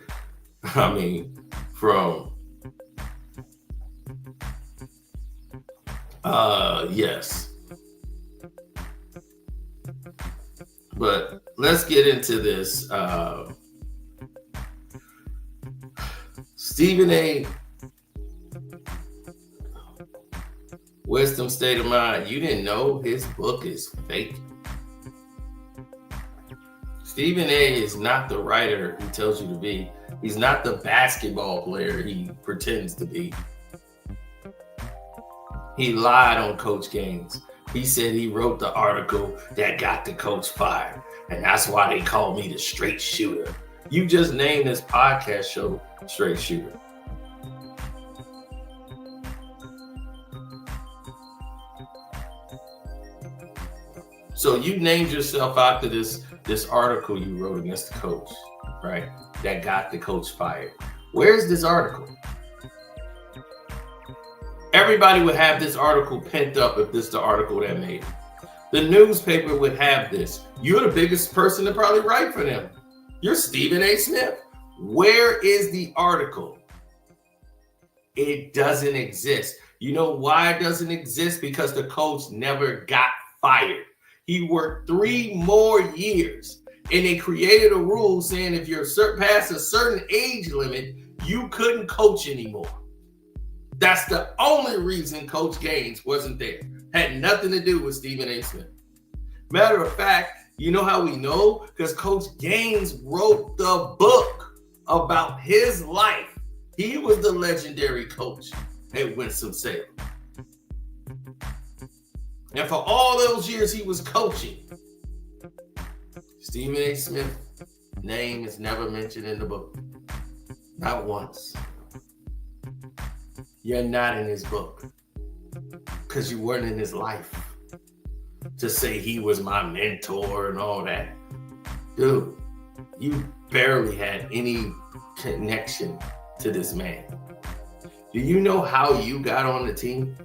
I mean, from yes. But let's get into this. Stephen A. Wisdom State of Mind. You didn't know his book is fake? Stephen A. is not the writer he tells you to be. He's not the basketball player he pretends to be. He lied on Coach Gaines. He said he wrote the article that got the coach fired. And that's why they call me the straight shooter. You just named this podcast show Straight Shooter. So you named yourself after this article you wrote against the coach, right? That got the coach fired. Where's this article? Everybody would have this article pent up if this is the article that made it. The newspaper would have this. You're the biggest person to probably write for them. You're Stephen A. Smith. Where is the article? It doesn't exist. You know why it doesn't exist? Because the coach never got fired. He worked 3 more years, and they created a rule saying if you're past a certain age limit, you couldn't coach anymore. That's the only reason Coach Gaines wasn't there. Had nothing to do with Stephen A. Smith. Matter of fact, you know how we know? Because Coach Gaines wrote the book about his life. He was the legendary coach at Winston-Salem. And for all those years he was coaching, Stephen A. Smith's name is never mentioned in the book. Not once. You're not in his book because you weren't in his life to say he was my mentor and all that. Dude, you barely had any connection to this man. Do you know how you got on the team?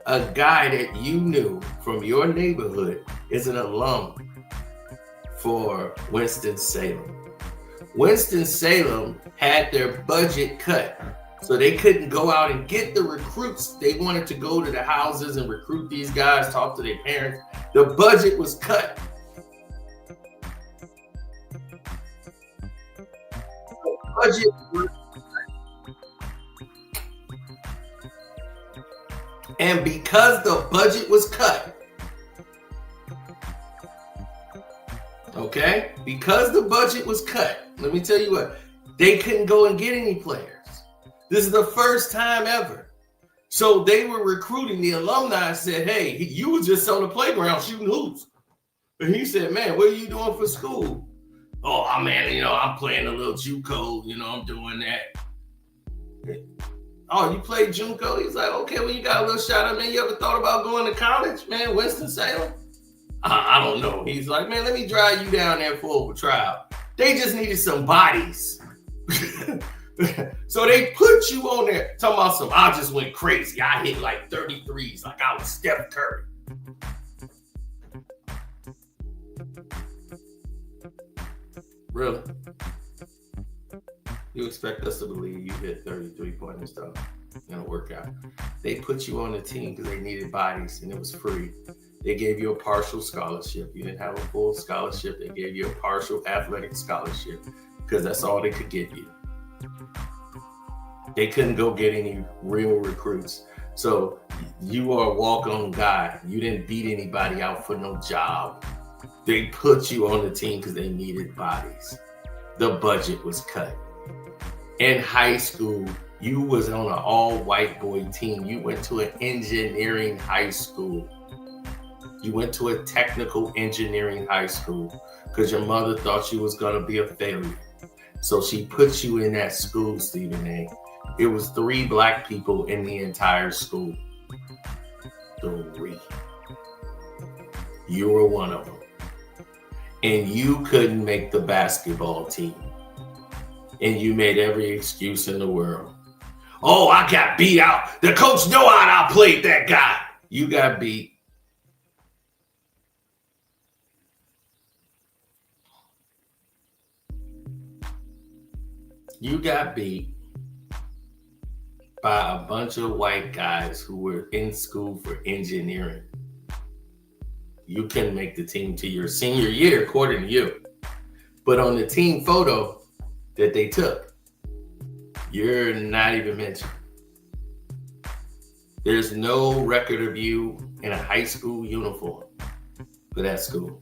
A guy that you knew from your neighborhood is an alum for Winston-Salem. Winston-Salem had their budget cut, so they couldn't go out and get the recruits. They wanted to go to the houses and recruit these guys, talk to their parents. The budget was cut. The budget was And because the budget was cut, okay, because the budget was cut, let me tell you what, they couldn't go and get any players. This is the first time ever. So they were recruiting. The alumni said, hey, you was just on the playground shooting hoops. And he said, man, what are you doing for school? Oh, man, I'm playing a little JUCO, I'm doing that. Oh, you played JUCO? He's like, okay, well, you got a little shot at me. You ever thought about going to college, man? Winston-Salem? I don't know. He's like, man, let me drive you down there for a trial. They just needed some bodies. So they put you on there talking about some, I just went crazy. I hit like 33s like I was Steph Curry. Really? You expect us to believe you hit 33-point and stuff in a workout? They put you on the team because they needed bodies and it was free. They gave you a partial scholarship. You didn't have a full scholarship. They gave you a partial athletic scholarship because that's all they could give you. They couldn't go get any real recruits. So you are a walk-on guy. You didn't beat anybody out for no job. They put you on the team because they needed bodies. The budget was cut. In high school, you was on an all-white boy team. You went to an engineering high school. You went to a technical engineering high school because your mother thought you was going to be a failure. So she put you in that school, Stepehen A. It was 3 black people in the entire school. 3. You were one of them. And you couldn't make the basketball team. And you made every excuse in the world. Oh, I got beat out. The coach know I outplayed that guy. You got beat. You got beat by a bunch of white guys who were in school for engineering. You couldn't make the team to your senior year, according to you. But on the team photo that they took, you're not even mentioned. There's no record of you in a high school uniform for that school.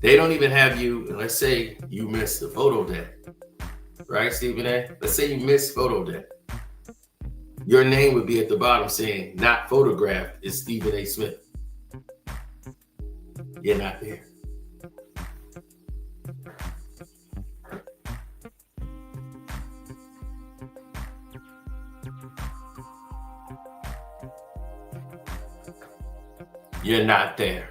They don't even have you, and let's say you missed the photo day. Right, Stephen A? Let's say you missed photo day. Your name would be at the bottom saying, not photographed, is Stephen A. Smith. You're not there. You're not there.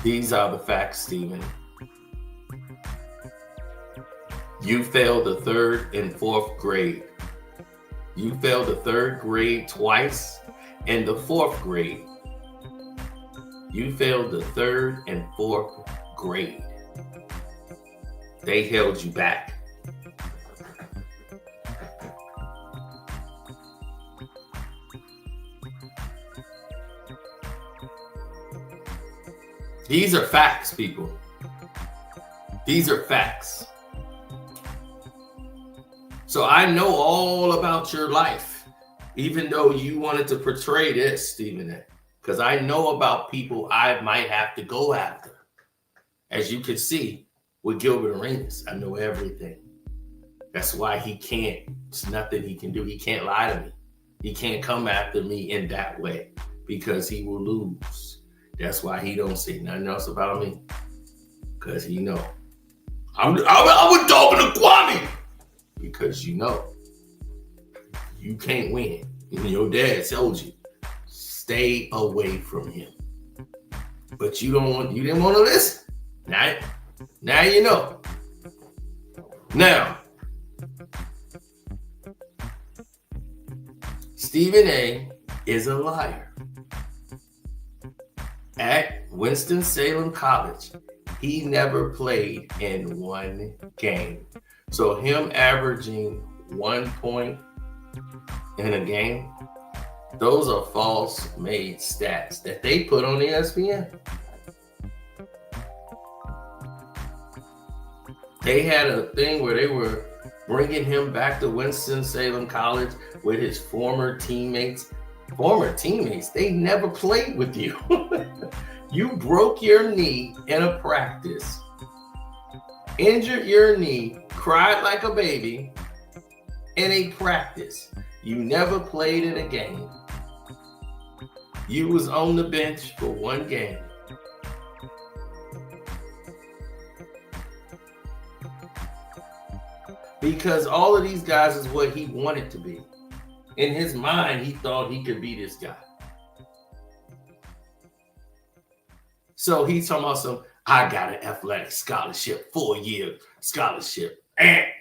These are the facts, Stephen. You failed the 3rd and 4th grade. You failed the 3rd grade twice and the 4th grade. You failed the 3rd and 4th grade. They held you back. These are facts, people. These are facts. So I know all about your life, even though you wanted to portray this, Stephen A. Because I know about people I might have to go after. As you can see with Gilbert Arenas, I know everything. That's why he can't, it's nothing he can do. He can't lie to me. He can't come after me in that way because he will lose. That's why he don't say nothing else about me. Because he know. I was talking to Kwame. Because you know, you can't win. And your dad told you, stay away from him. But you didn't want to listen. Now you know. Now, Stephen A. is a liar. At Winston-Salem College, he never played in one game. So him averaging 1 point in a game, those are false made stats that they put on ESPN. They had a thing where they were bringing him back to Winston-Salem College with his former teammates. Former teammates, they never played with you. You broke your knee in a practice, injured your knee, cried like a baby in a practice. You never played in a game. You was on the bench for one game. Because all of these guys is what he wanted to be. In his mind, he thought he could be this guy. So he's talking about I got an athletic scholarship, 4-year scholarship.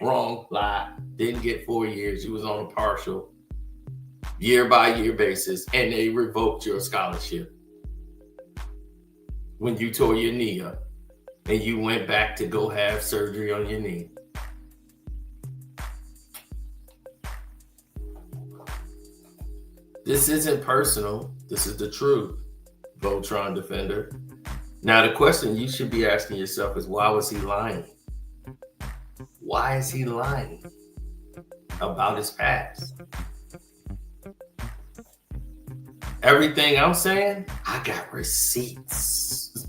Wrong, lie. Didn't get 4 years. You was on a partial year-by-year basis, and they revoked your scholarship when you tore your knee up and you went back to go have surgery on your knee. This isn't personal. This is the truth, Voltron Defender. Now, the question you should be asking yourself is, why was he lying? Why is he lying about his past? Everything I'm saying, I got receipts.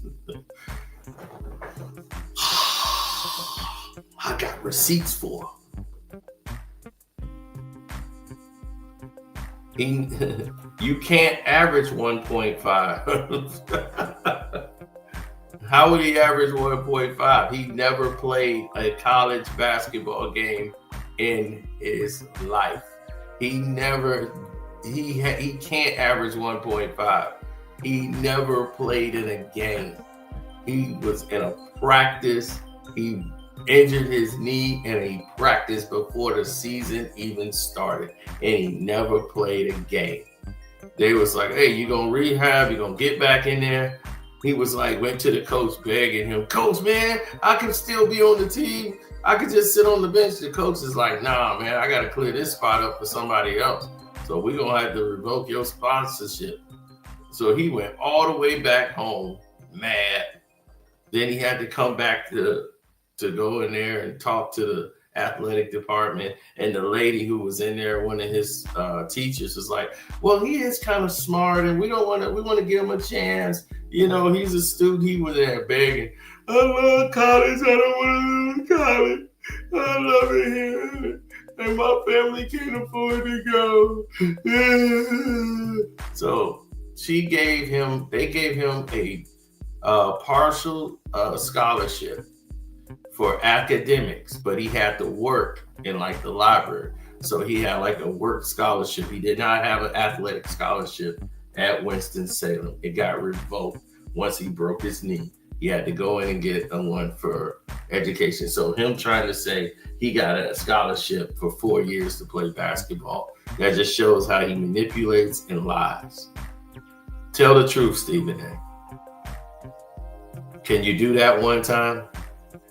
I got receipts for. You can't average 1.5. How would he average 1.5? He never played a college basketball game in his life. He can't average 1.5. He never played in a game. He was in a practice. He injured his knee and he practiced before the season even started, and he never played a game. They was like, hey, you gonna rehab, you gonna get back in there. He was like, went to the coach begging him, coach, man, I can still be on the team. I could just sit on the bench. The coach is like, nah, man, I gotta clear this spot up for somebody else. So we're gonna have to revoke your sponsorship. So he went all the way back home, mad. Then he had to come back to go in there and talk to the athletic department. And the lady who was in there, one of his teachers, was like, well, he is kind of smart and we want to give him a chance. You know, he's a student. He was there begging, I love college. I don't want to lose college. I love it here. And my family can't afford to go. So they gave him a partial scholarship for academics, but he had to work in like the library. So he had like a work scholarship. He did not have an athletic scholarship at Winston-Salem. It got revoked once he broke his knee. He had to go in and get a one for education. So him trying to say he got a scholarship for 4 years to play basketball, that just shows how he manipulates and lies. Tell the truth, Stephen A. Can you do that one time?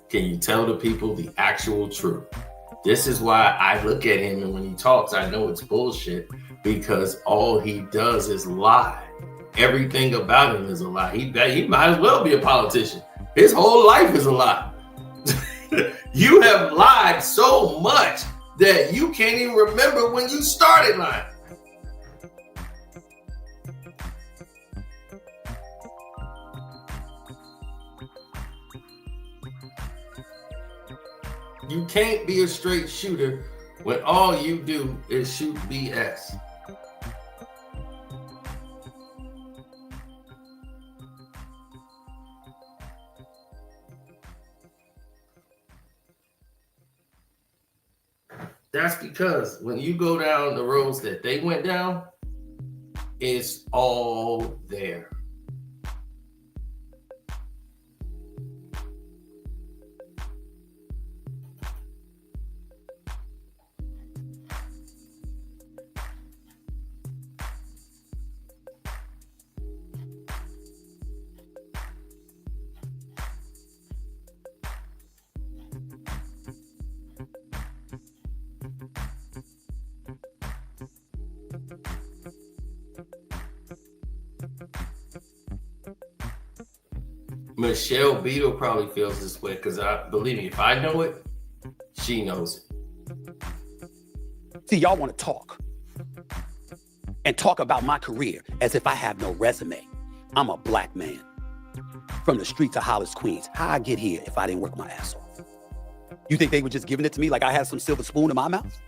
Can you tell the people the actual truth? This is why I look at him, and when he talks, I know it's bullshit, because all he does is lie. Everything about him is a lie. He might as well be a politician. His whole life is a lie. You have lied so much that you can't even remember when you started lying. You can't be a straight shooter when all you do is shoot BS. That's because when you go down the roads that they went down, it's all there. Michelle Beadle probably feels this way because believe me, if I know it, she knows it. See, y'all want to talk and talk about my career as if I have no resume. I'm a black man from the streets of Hollis, Queens. How I get here if I didn't work my ass off? You think they were just giving it to me like I had some silver spoon in my mouth?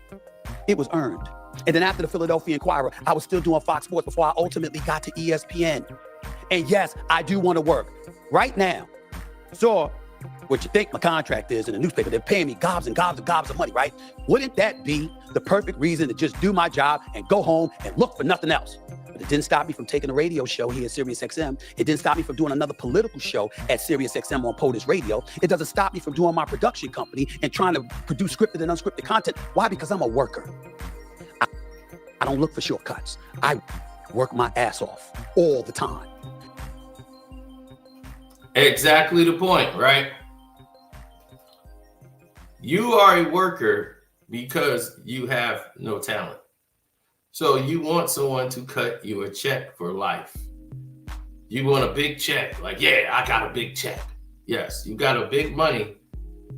It was earned. And then after the Philadelphia Inquirer, I was still doing Fox Sports before I ultimately got to ESPN. And yes, I do want to work right now. So what you think my contract is in the newspaper, they're paying me gobs and gobs and gobs of money, right? Wouldn't that be the perfect reason to just do my job and go home and look for nothing else? But It didn't stop me from taking a radio show here at Sirius XM. It didn't stop me from doing another political show at Sirius XM on POTUS Radio. It doesn't stop me from doing my production company and trying to produce scripted and unscripted content. Why? Because I'm a worker. I don't look for shortcuts. I work my ass off all the time. Exactly the point, right? You are a worker because you have no talent. So you want someone to cut you a check for life. You want a big check. Like, yeah, I got a big check. Yes, you got a big money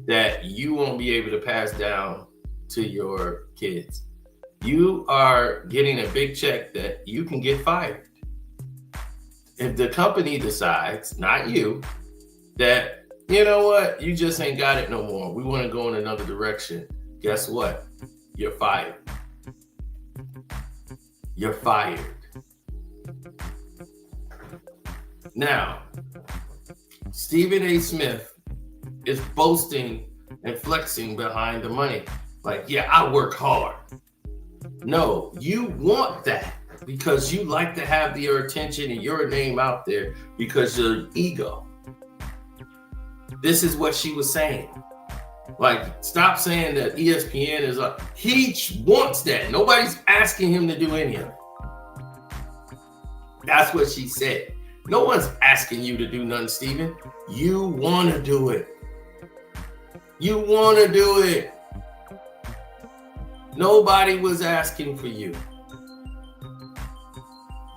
that you won't be able to pass down to your kids. You are getting a big check that you can get fired. If the company decides, not you, that, you know what, you just ain't got it no more, we want to go in another direction, guess what? You're fired. You're fired. Now, Stephen A. Smith is boasting and flexing behind the money. Like, yeah, I work hard. No, you want that because you like to have your attention and your name out there because of your ego. This is what she was saying. Like, stop saying that ESPN is he wants that. Nobody's asking him to do any of it. That's what she said. No one's asking you to do nothing, Stephen. You want to do it. You want to do it. Nobody was asking for you.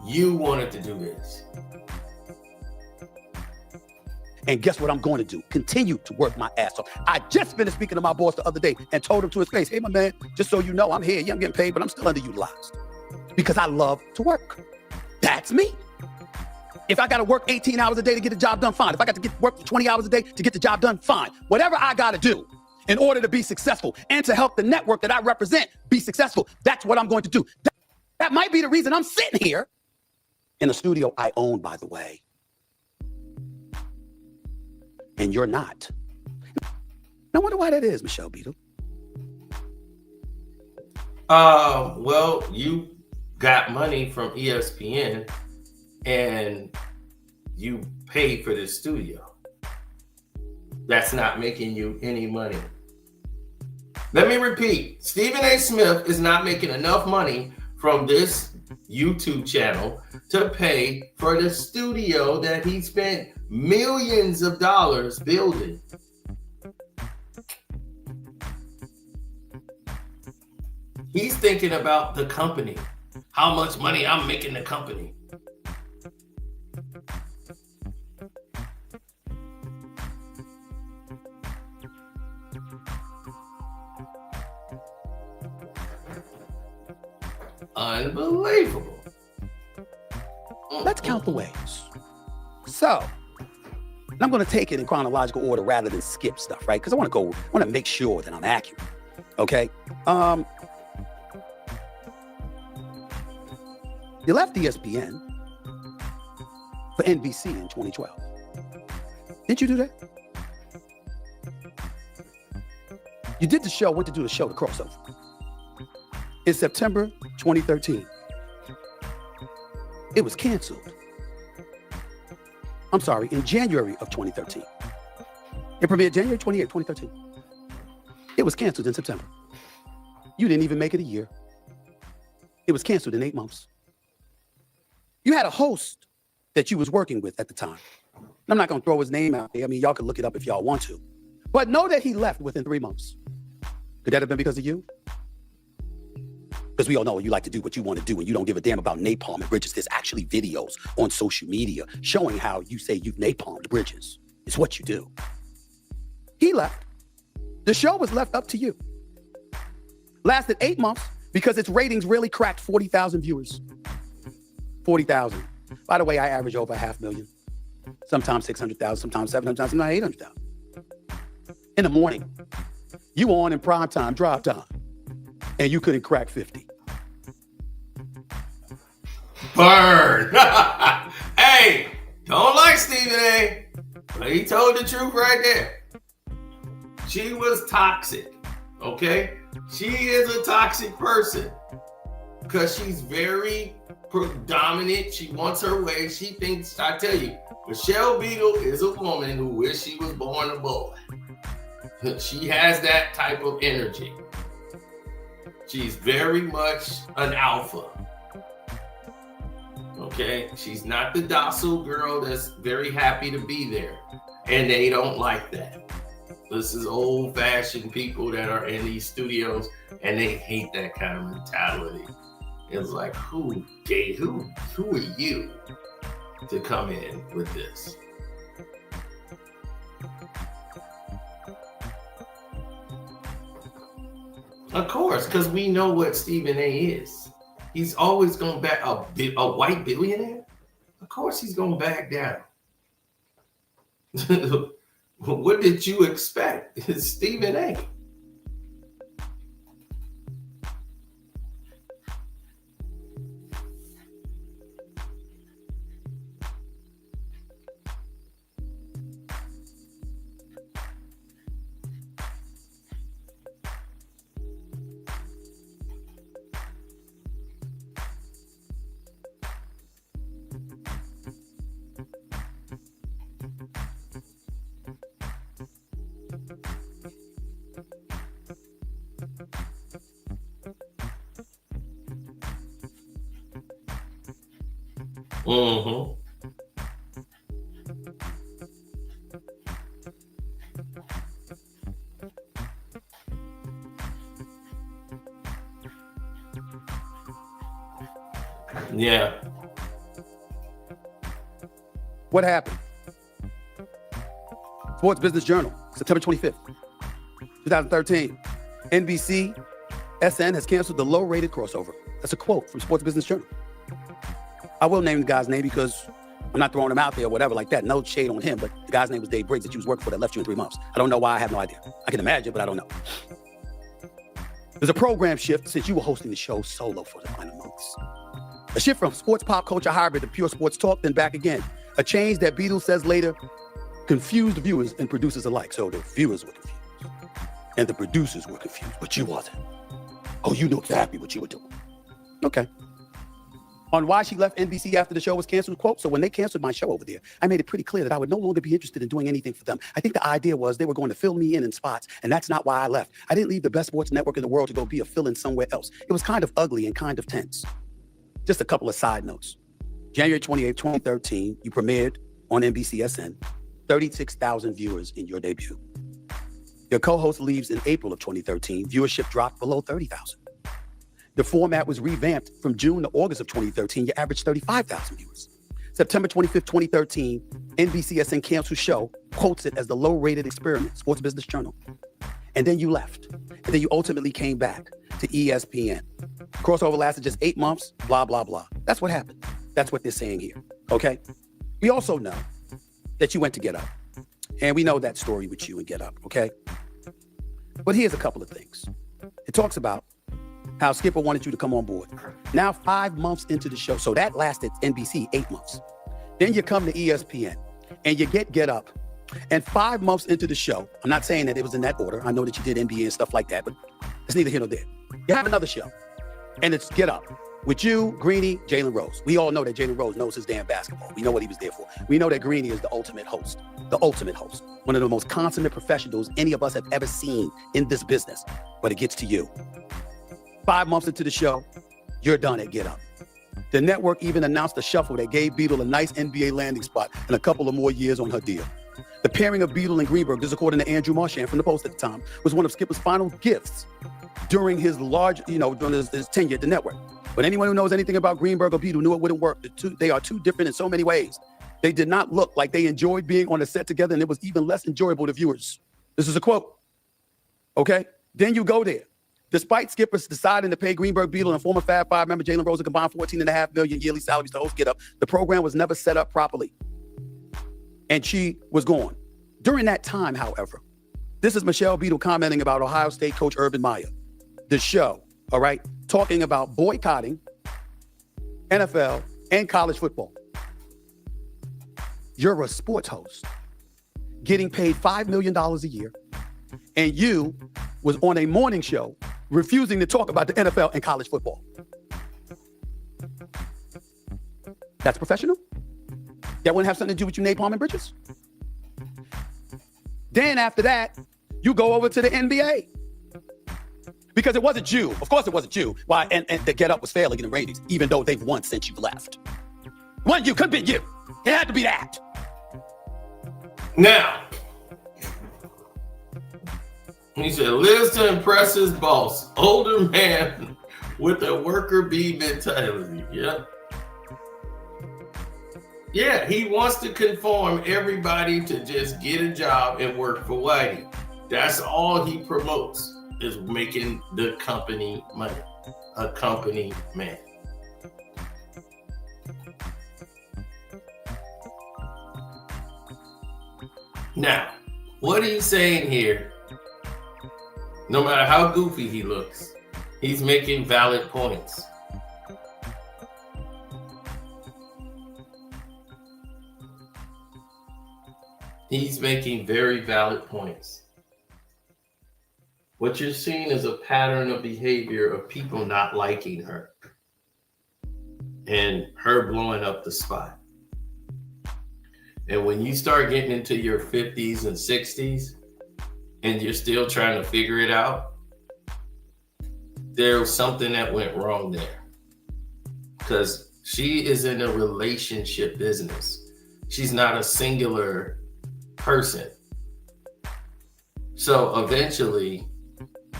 You wanted to do this. And guess what I'm going to do? Continue to work my ass off. I just finished speaking to my boss the other day and told him to his face, hey, my man, just so you know, I'm here. Yeah, I'm getting paid, but I'm still underutilized because I love to work. That's me. If I got to work 18 hours a day to get the job done, fine. If I got to work 20 hours a day to get the job done, fine. Whatever I got to do in order to be successful and to help the network that I represent be successful, that's what I'm going to do. That might be the reason I'm sitting here in a studio I own, by the way. And you're not. I wonder why that is, Michelle Beadle. Well, you got money from ESPN and you paid for this studio. That's not making you any money. Let me repeat, Stephen A. Smith is not making enough money from this YouTube channel to pay for the studio that he spent millions of dollars building. He's thinking about the company, how much money I'm making the company. Unbelievable. Let's count the ways. So, and I'm going to take it in chronological order rather than skip stuff, right? Because I want to make sure that I'm accurate. Okay. You left ESPN for NBC in 2012. Didn't you do that? You did the show, went to do the show, the crossover. In September 2013. It was canceled. I'm sorry, in January of 2013. It premiered January 28, 2013. It was canceled in September. You didn't even make it a year. It was canceled in 8 months. You had a host that you was working with at the time. I'm not going to throw his name out there. I mean, y'all can look it up if y'all want to. But know that he left within 3 months. Could that have been because of you? Because we all know you like to do what you want to do and you don't give a damn about napalm and bridges. There's actually videos on social media showing how you say you've napalmed bridges. It's what you do. He left. The show was left up to you. Lasted 8 months because its ratings really cracked 40,000 viewers. 40,000. By the way, I average over 500,000. Sometimes 600,000, sometimes 700,000, sometimes 800,000. In the morning, you were on in prime time, drive time, and you couldn't crack 50. Burn. Hey, don't like Stephen A. But he told the truth right there. She was toxic. Okay? She is a toxic person because she's very dominant. She wants her way. She thinks, I tell you, Michelle Beadle is a woman who wishes she was born a boy. She has that type of energy. She's very much an alpha. Okay? She's not the docile girl that's very happy to be there. And they don't like that. This is old-fashioned people that are in these studios, and they hate that kind of mentality. It's like, who are you to come in with this? Of course, because we know what Stepehen A is. He's always going to back a white billionaire. Of course, he's going to back down. What did you expect? It's Stephen A. Mm-hmm. Yeah. What happened? Sports Business Journal, September 25th, 2013. NBC SN has canceled the low-rated crossover. That's a quote from Sports Business Journal. I will name the guy's name because I'm not throwing him out there or whatever like that. No shade on him, but the guy's name was Dave Briggs that you was working for that left you in 3 months. I don't know why. I have no idea. I can imagine, but I don't know. There's a program shift since you were hosting the show solo for the final months. A shift from sports pop culture hybrid to pure sports talk, then back again. A change that Beadle says later confused viewers and producers alike. So the viewers were confused and the producers were confused, but you wasn't. Oh, you knew exactly what you were doing. Okay. On why she left NBC after the show was canceled, quote, so when they canceled my show over there, I made it pretty clear that I would no longer be interested in doing anything for them. I think the idea was they were going to fill me in spots, and that's not why I left. I didn't leave the best sports network in the world to go be a fill-in somewhere else. It was kind of ugly and kind of tense. Just a couple of side notes. January 28, 2013, you premiered on NBCSN, 36,000 viewers in your debut. Your co-host leaves in April of 2013. Viewership dropped below 30,000. The format was revamped from June to August of 2013. You averaged 35,000 viewers. September 25th, 2013, NBCSN canceled show, quotes it as the low-rated experiment, Sports Business Journal. And then you left. And then you ultimately came back to ESPN. Crossover lasted just 8 months, blah, blah, blah. That's what happened. That's what they're saying here, okay? We also know that you went to Get Up. And we know that story with you and Get Up, okay? But here's a couple of things. It talks about how Skipper wanted you to come on board. Now 5 months into the show, so that lasted NBC 8 months. Then you come to ESPN and you Get Up. And 5 months into the show, I'm not saying that it was in that order. I know that you did NBA and stuff like that, but it's neither here nor there. You have another show, and it's Get Up with you, Greeny, Jalen Rose. We all know that Jalen Rose knows his damn basketball. We know what he was there for. We know that Greeny is the ultimate host, one of the most consummate professionals any of us have ever seen in this business. But it gets to you. 5 months into the show, you're done at Get Up. The network even announced a shuffle that gave Beadle a nice NBA landing spot and a couple of more years on her deal. The pairing of Beadle and Greenberg, this according to Andrew Marchand from the Post at the time, was one of Skipper's final gifts during his during his tenure at the network. But anyone who knows anything about Greenberg or Beadle knew it wouldn't work. They are too different in so many ways. They did not look like they enjoyed being on the set together, and it was even less enjoyable to viewers. This is a quote. Okay? Then you go there. Despite Skipper's deciding to pay Greenberg, Beadle, and former Fab Five member Jalen Rose a combined $14.5 million yearly salaries to host Get Up, the program was never set up properly. And she was gone. During that time, however, this is Michelle Beadle commenting about Ohio State coach Urban Meyer. The show, all right, talking about boycotting NFL and college football. You're a sports host getting paid $5 million a year, and you was on a morning show refusing to talk about the NFL and college football. That's professional? That wouldn't have something to do with you napalming bridges? Then after that, you go over to the NBA. Because it wasn't you. Of course it wasn't you. Why? And the Get Up was failing in the ratings, even though they've won since you've left. Wasn't you, could have been you. It had to be that. Now, he said, lives to impress his boss. Older man with a worker bee mentality. Yep. Yeah, he wants to conform everybody to just get a job and work for Whitey. That's all he promotes, is making the company money. A company man. Now, what he's saying here, no matter how goofy he looks, he's making valid points. He's making very valid points. What you're seeing is a pattern of behavior of people not liking her and her blowing up the spot. And when you start getting into your 50s and 60s and you're still trying to figure it out, there's something that went wrong there. Because she is in a relationship business. She's not a singular person. So eventually,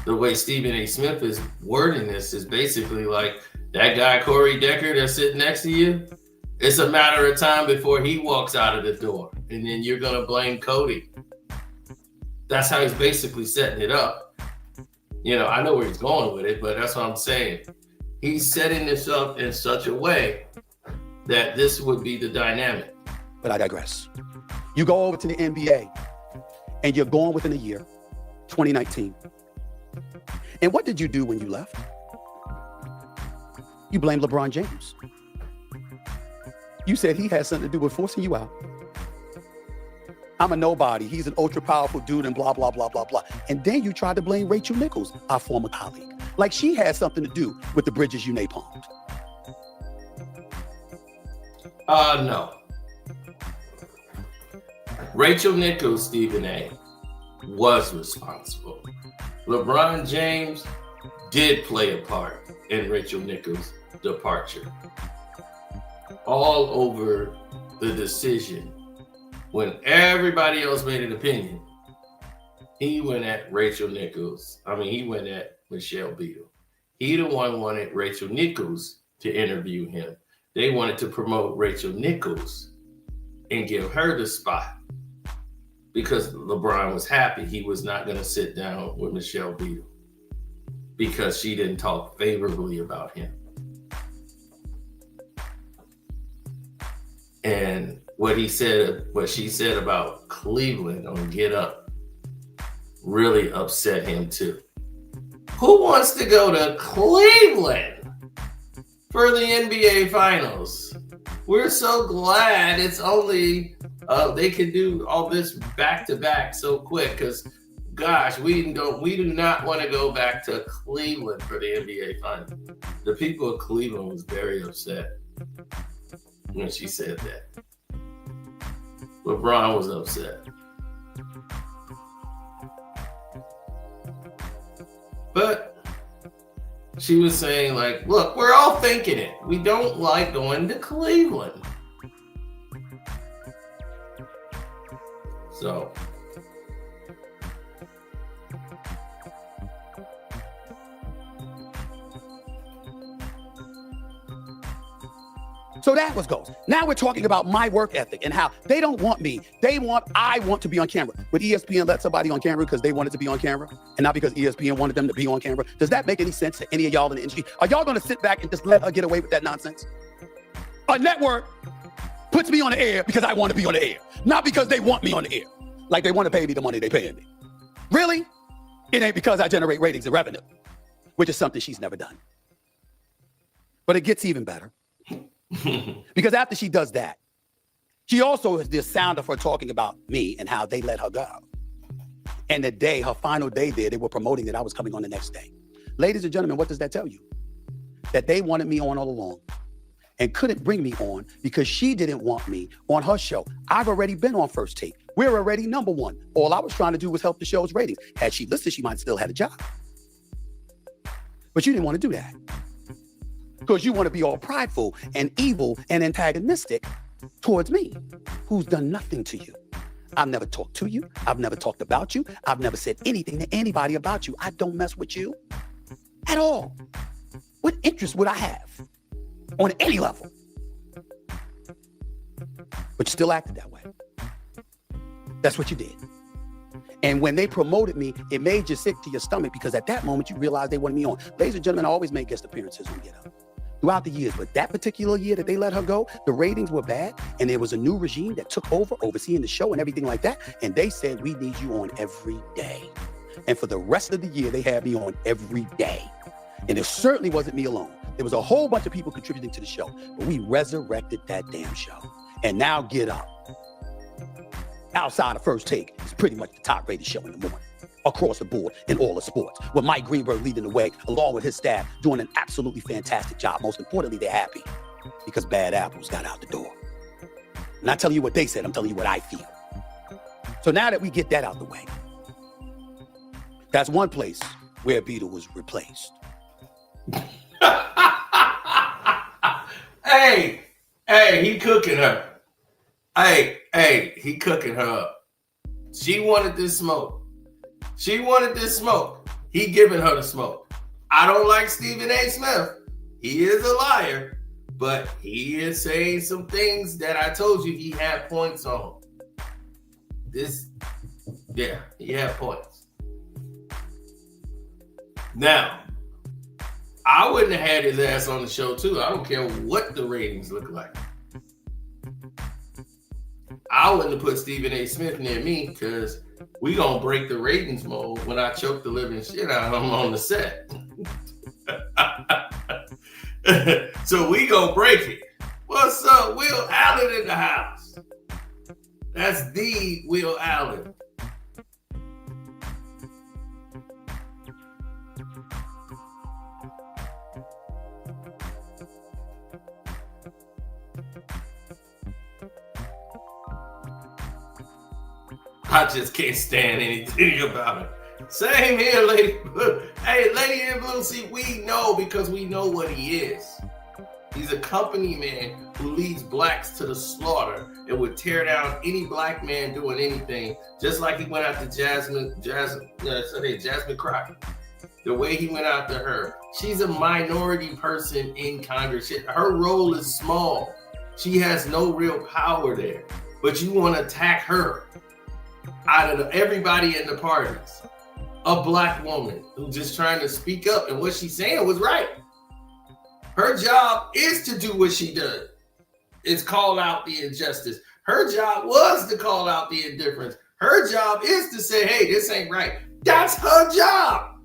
the way Stephen A. Smith is wording this is basically like, that guy Corey Decker that's sitting next to you, it's a matter of time before he walks out of the door, and then you're gonna blame Cody. That's how he's basically setting it up. You know, I know where he's going with it, but that's what I'm saying. He's setting this up in such a way that this would be the dynamic. But I digress. You go over to the NBA, and you're gone within a year, 2019. And what did you do when you left? You blamed LeBron James. You said he had something to do with forcing you out. I'm a nobody. He's an ultra powerful dude and blah, blah, blah, blah, blah. And then you tried to blame Rachel Nichols, our former colleague. Like she had something to do with the bridges you napalmed. No. Rachel Nichols, Stephen A., was responsible. LeBron James did play a part in Rachel Nichols' departure. All over the decision. When everybody else made an opinion, he went at Rachel Nichols. He went at Michelle Beadle. He the one wanted Rachel Nichols to interview him. They wanted to promote Rachel Nichols and give her the spot because LeBron was happy he was not going to sit down with Michelle Beadle because she didn't talk favorably about him. And what she said about Cleveland on Get Up really upset him too. Who wants to go to Cleveland for the NBA Finals? We're so glad it's only they can do all this back to back so quick because, gosh, we do not want to go back to Cleveland for the NBA Finals. The people of Cleveland was very upset when she said that. LeBron was upset. But she was saying, like, look, we're all thinking it. We don't like going to Cleveland. So that was goals. Now we're talking about my work ethic and how they don't want me. I want to be on camera. Would ESPN let somebody on camera because they wanted to be on camera and not because ESPN wanted them to be on camera? Does that make any sense to any of y'all in the industry? Are y'all going to sit back and just let her get away with that nonsense? A network puts me on the air because I want to be on the air, not because they want me on the air. Like they want to pay me the money they paying me. Really? It ain't because I generate ratings and revenue, which is something she's never done. But it gets even better. Because after she does that, she also is the sound of her talking about me and how they let her go. And the day, her final day there, they were promoting that I was coming on the next day. Ladies and gentlemen, what does that tell you? That they wanted me on all along. and couldn't bring me on because she didn't want me on her show. I've already been on First Take. We're already number one. All I was trying to do was help the show's ratings. Had she listened, she might have still had a job. But you didn't want to do that because you want to be all prideful and evil and antagonistic towards me, who's done nothing to you. I've never talked to you. I've never talked about you. I've never said anything to anybody about you. I don't mess with you at all. What interest would I have on any level? But you still acted that way. That's what you did. And when they promoted me, it made you sick to your stomach because at that moment you realized they wanted me on. Ladies and gentlemen, I always make guest appearances on Get Up throughout the years. But that particular year that they let her go, the ratings were bad. And there was a new regime that took over, overseeing the show and everything like that. And they said, we need you on every day. And for the rest of the year, they had me on every day. And it certainly wasn't me alone. There was a whole bunch of people contributing to the show. But we resurrected that damn show. And now Get Up, outside of First Take, is pretty much the top rated show in the morning, across the board in all the sports, with Mike Greenberg leading the way, along with his staff, doing an absolutely fantastic job. Most importantly, they're happy because bad apples got out the door. I'm not telling you what they said, I'm telling you what I feel. So now that we get that out the way, that's one place where Beadle was replaced. Hey, he cooking her. Hey, he cooking her up. She wanted this smoke. He giving her the smoke. I don't like Stephen A. Smith. He is a liar, but he is saying some things that I told you he had points on. He had points. Now, I wouldn't have had his ass on the show too. I don't care what the ratings look like. I wouldn't have put Stephen A. Smith near me because we gonna break the ratings mode when I choke the living shit out of him on the set. So we gonna break it. What's up, Will Allen in the house? That's the Will Allen. I just can't stand anything about it. Same here, Lady Blue. Hey, Lady in Blue, see, we know because we know what he is. He's a company man who leads blacks to the slaughter and would tear down any black man doing anything, just like he went after Jasmine Crockett. The way he went after her. She's a minority person in Congress. Her role is small. She has no real power there. But you want to attack her out of everybody in the parties. A black woman who's just trying to speak up, and what she's saying was right. Her job is to do what she does. It's call out the injustice. Her job was to call out the indifference. Her job is to say, hey, this ain't right. That's her job.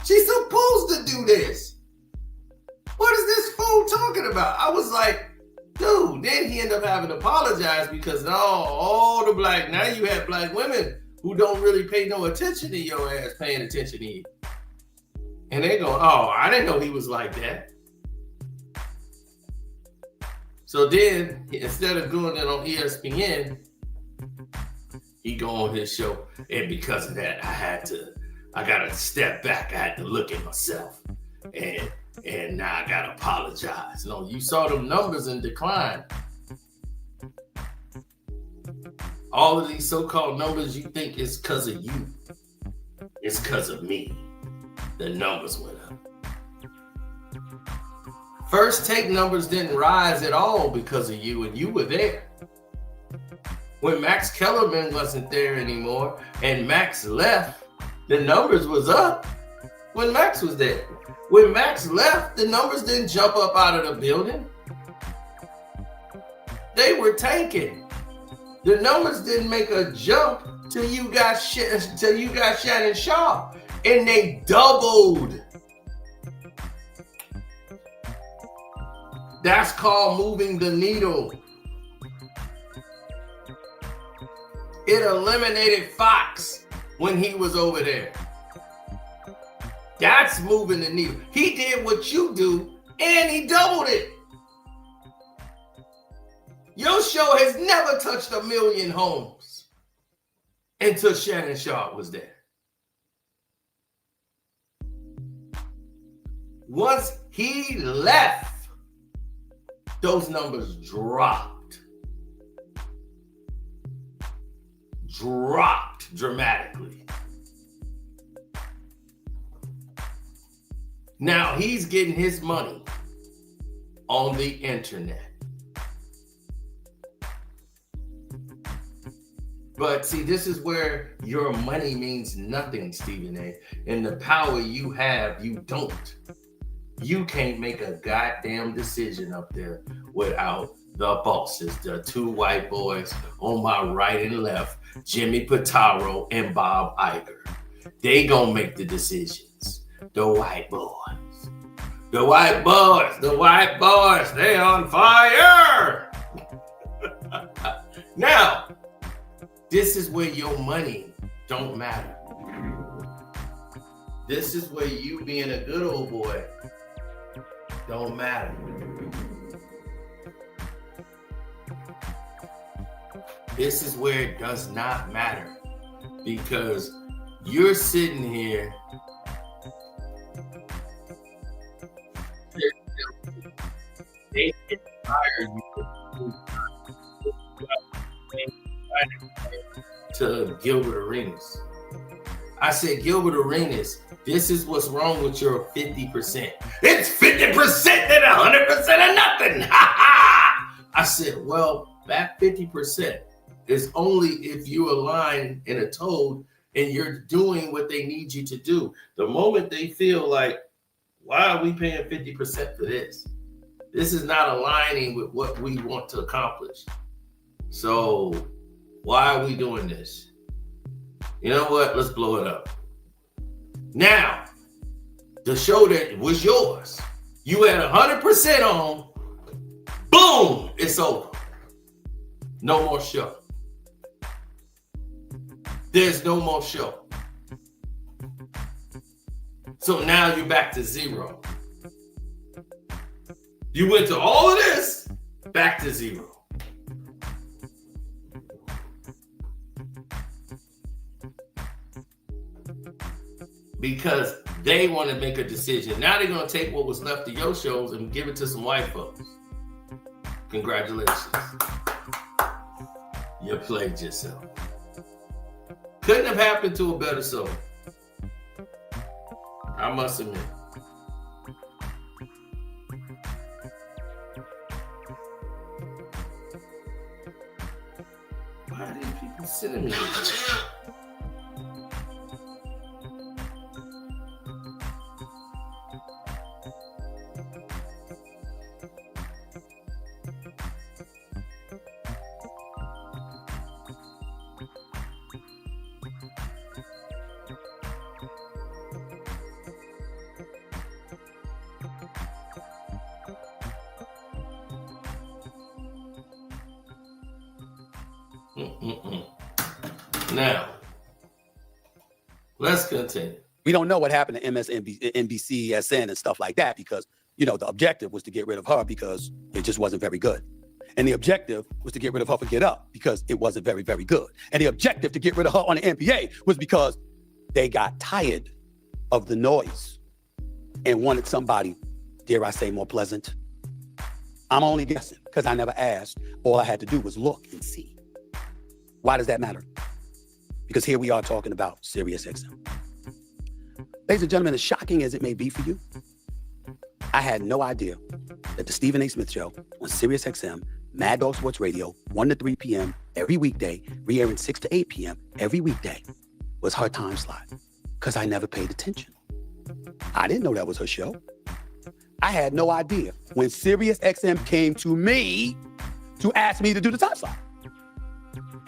She's supposed to do this. What is this fool talking about? I was like, dude, then he ended up having to apologize because all the now you have black women who don't really pay no attention to your ass paying attention to you. And they go, oh, I didn't know he was like that. So then, instead of doing it on ESPN, he go on his show. And because of that, I got to step back. I had to look at myself. And now I got to apologize. No, you saw them numbers in decline. All of these so-called numbers you think is because of you. It's because of me. The numbers went up. First Take numbers didn't rise at all because of you, and you were there. When Max Kellerman wasn't there anymore and Max left, the numbers was up when Max was there. When Max left, the numbers didn't jump up out of the building. They were tanking. The numbers didn't make a jump till you got Shannon Sharpe, and they doubled. That's called moving the needle. It eliminated Fox when he was over there. That's moving the needle. He did what you do, and he doubled it. Your show has never touched 1 million homes until Shannon Sharp was there. Once he left, those numbers dropped dramatically. Now he's getting his money on the internet. But see, this is where your money means nothing, Stephen A. And the power you have, you don't. You can't make a goddamn decision up there without the bosses, the two white boys on my right and left, Jimmy Pitaro and Bob Iger. They gonna make the decisions. The white boys. The white boys. The white boys. They on fire. Now, this is where your money don't matter. This is where you being a good old boy don't matter. This is where it does not matter, because you're sitting here they inspire you to Gilbert Arenas. I said, Gilbert Arenas, this is what's wrong with your 50%. It's 50% and 100% of nothing. Ha ha! I said, well, that 50% is only if you align in a toad and you're doing what they need you to do. The moment they feel like, why are we paying 50% for this? This is not aligning with what we want to accomplish. So why are we doing this? You know what? Let's blow it up. Now, the show that was yours, you had 100% on, boom, it's over. No more show. There's no more show. So now you're back to zero. You went to all of this, back to zero. Because they want to make a decision. Now they're going to take what was left of your shows and give it to some white folks. Congratulations. You played yourself. Couldn't have happened to a better soul. I must admit. Why are these people sending me this? Now, let's continue. We don't know what happened to MSNBC, SN, and stuff like that because, you know, the objective was to get rid of her because it just wasn't very good. And the objective was to get rid of her for Get Up because it wasn't very, very good. And the objective to get rid of her on the NBA was because they got tired of the noise and wanted somebody, dare I say, more pleasant. I'm only guessing because I never asked. All I had to do was look and see. Why does that matter? Because here we are talking about Sirius XM. Ladies and gentlemen, as shocking as it may be for you, I had no idea that the Stephen A. Smith Show on Sirius XM, Mad Dog Sports Radio, 1 to 3 p.m. every weekday, re-airing 6 to 8 p.m. every weekday, was her time slot, because I never paid attention. I didn't know that was her show. I had no idea when Sirius XM came to me to ask me to do the time slot.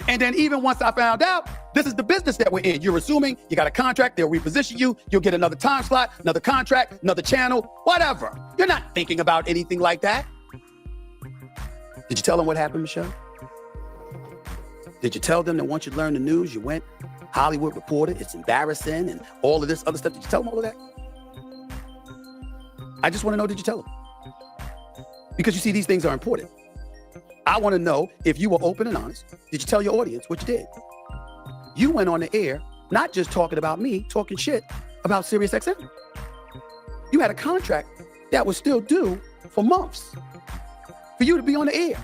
And then even once I found out, this is the business that we're in. You're assuming you got a contract, they'll reposition you, you'll get another time slot, another contract, another channel, whatever. You're not thinking about anything like that. Did you tell them what happened, Michelle? Did you tell them that once you learned the news, you went Hollywood Reporter, it's embarrassing, and all of this other stuff? Did you tell them all of that? I just want to know, did you tell them? Because you see, these things are important. I want to know if you were open and honest. Did you tell your audience what you did? You went on the air, not just talking about me, talking shit about SiriusXM. You had a contract that was still due for months for you to be on the air.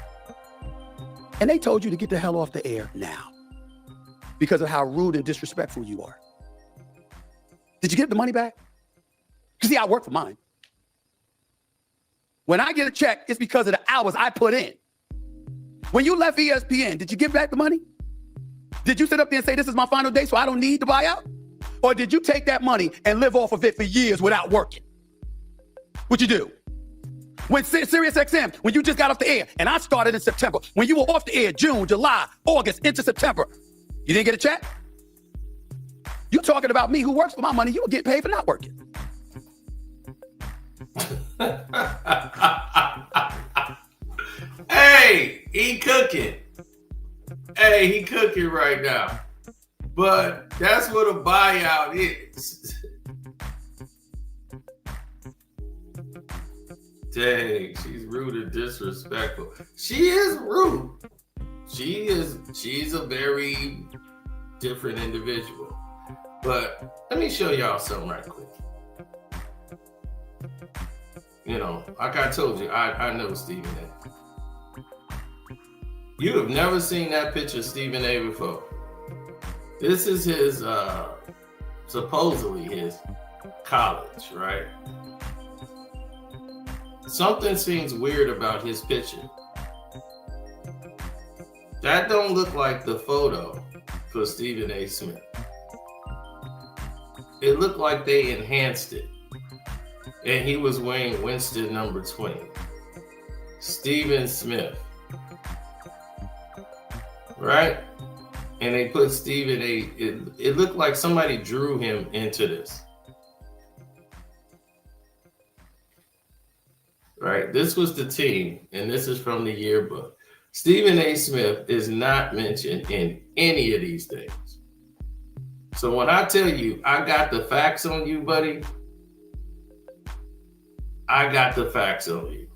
And they told you to get the hell off the air now because of how rude and disrespectful you are. Did you get the money back? Because see, I work for mine. When I get a check, it's because of the hours I put in. When you left ESPN, did you give back the money? Did you sit up there and say, this is my final day, so I don't need to buy out? Or did you take that money and live off of it for years without working? What'd you do? When SiriusXM, when you just got off the air, and I started in September, when you were off the air, June, July, August, into September, you didn't get a check? You talking about me who works for my money, you were getting paid for not working. Hey, he cooking. Hey, he cooking right now. But that's what a buyout is. Dang, she's rude and disrespectful. She is rude. She's a very different individual. But let me show y'all something right quick. You know, like I told you, I know Stephen A. You have never seen that picture of Stephen A before. This is his, supposedly his college, right? Something seems weird about his picture. That don't look like the photo for Stephen A. Smith. It looked like they enhanced it. And he was wearing Winston number 20. Stephen Smith. Right? And they put Stephen A. It looked like somebody drew him into this. Right? This was the team, and this is from the yearbook. Stephen A. Smith is not mentioned in any of these things. So when I tell you I got the facts on you, buddy, I got the facts on you.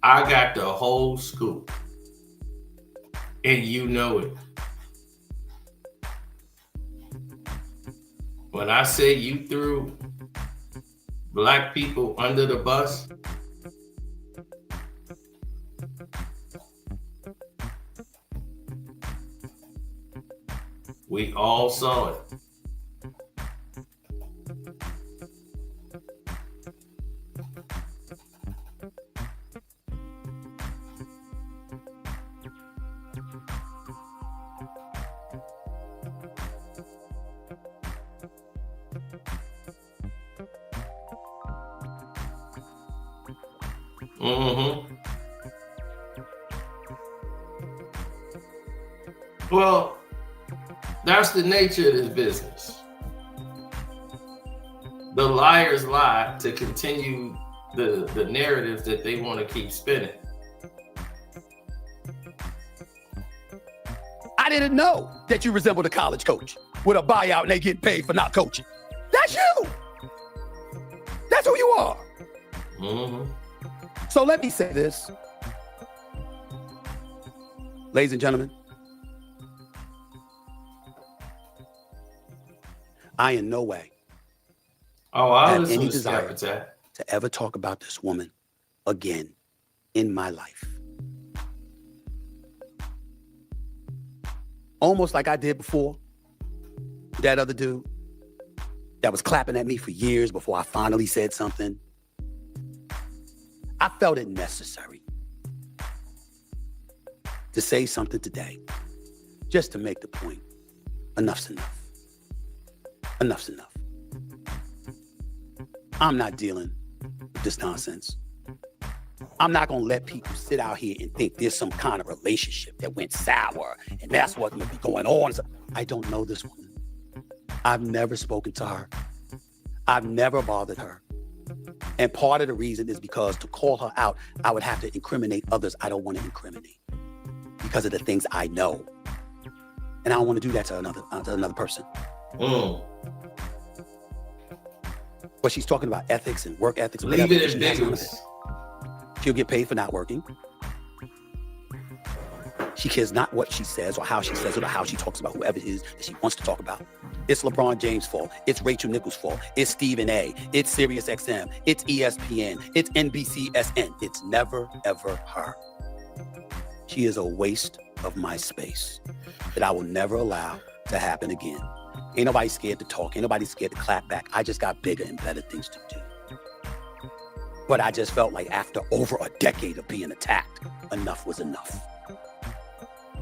I got the whole scoop. And you know it. When I say you threw black people under the bus, we all saw it. Mm-hmm. Well, that's the nature of this business. The liars lie to continue the narratives that they want to keep spinning. I didn't know that you resembled a college coach with a buyout and they get paid for not coaching. That's you. That's who you are. Mm-hmm. So let me say this. Ladies and gentlemen, I in no way have any desire to ever talk about this woman again in my life. Almost like I did before. That other dude that was clapping at me for years before I finally said something. I felt it necessary to say something today, just to make the point. Enough's enough. Enough's enough. I'm not dealing with this nonsense. I'm not gonna let people sit out here and think there's some kind of relationship that went sour and that's what's gonna be going on. I don't know this woman. I've never spoken to her. I've never bothered her. And part of the reason is because to call her out, I would have to incriminate others I don't want to incriminate because of the things I know. And I don't want to do that to another person. Mm. But she's talking about ethics and work ethics. Leave it ambiguous. She'll get paid for not working. She cares not what she says or how she says it or how she talks about whoever it is that she wants to talk about. It's LeBron James' fault. It's Rachel Nichols' fault. It's Stephen A. It's Sirius XM. It's ESPN. It's NBCSN. It's never, ever her. She is a waste of my space that I will never allow to happen again. Ain't nobody scared to talk. Ain't nobody scared to clap back. I just got bigger and better things to do. But I just felt like after over a decade of being attacked, enough was enough.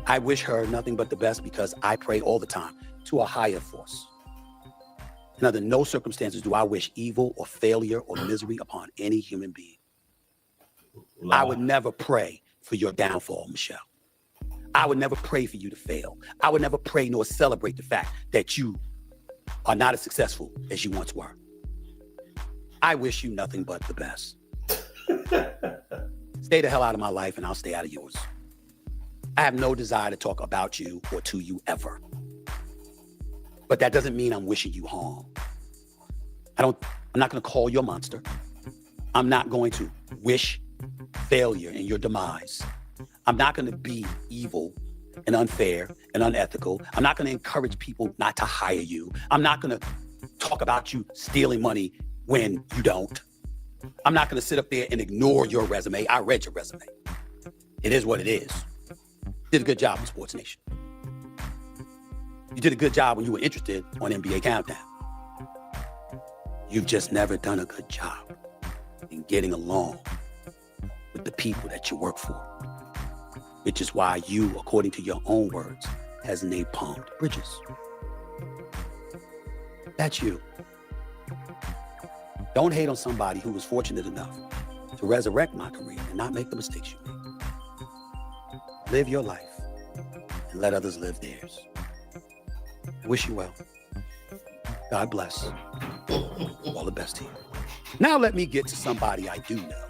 I wish her nothing but the best because I pray all the time to a higher force. And under no circumstances do I wish evil or failure or misery upon any human being. I would never pray for your downfall, Michelle. I would never pray for you to fail. I would never pray nor celebrate the fact that you are not as successful as you once were. I wish you nothing but the best. Stay the hell out of my life and I'll stay out of yours. I have no desire to talk about you or to you ever. But that doesn't mean I'm wishing you harm. I'm not going to call you a monster. I'm not going to wish failure and your demise. I'm not going to be evil and unfair and unethical. I'm not going to encourage people not to hire you. I'm not going to talk about you stealing money when you don't. I'm not going to sit up there and ignore your resume. I read your resume. It is what it is. You did a good job on Sports Nation. You did a good job when you were interested on NBA Countdown. You've just never done a good job in getting along with the people that you work for, which is why you, according to your own words, has napalmed bridges. That's you. Don't hate on somebody who was fortunate enough to resurrect my career and not make the mistakes you made. Live your life and let others live theirs. I wish you well. God bless. All the best to you. Now let me get to somebody I do know.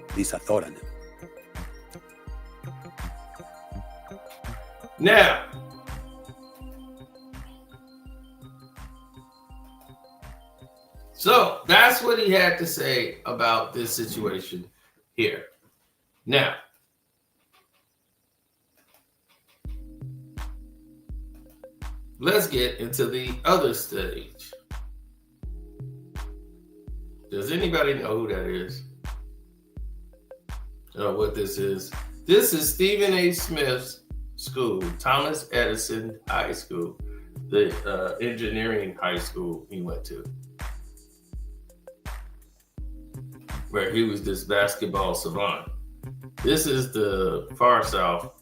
At least I thought I knew. Now, so that's what he had to say about this situation here. Now, let's get into the other stage. Does anybody know who that is? Or what this is? This is Stephen A. Smith's school, Thomas Edison High School, the engineering high school he went to, where he was this basketball savant. This is the Far South,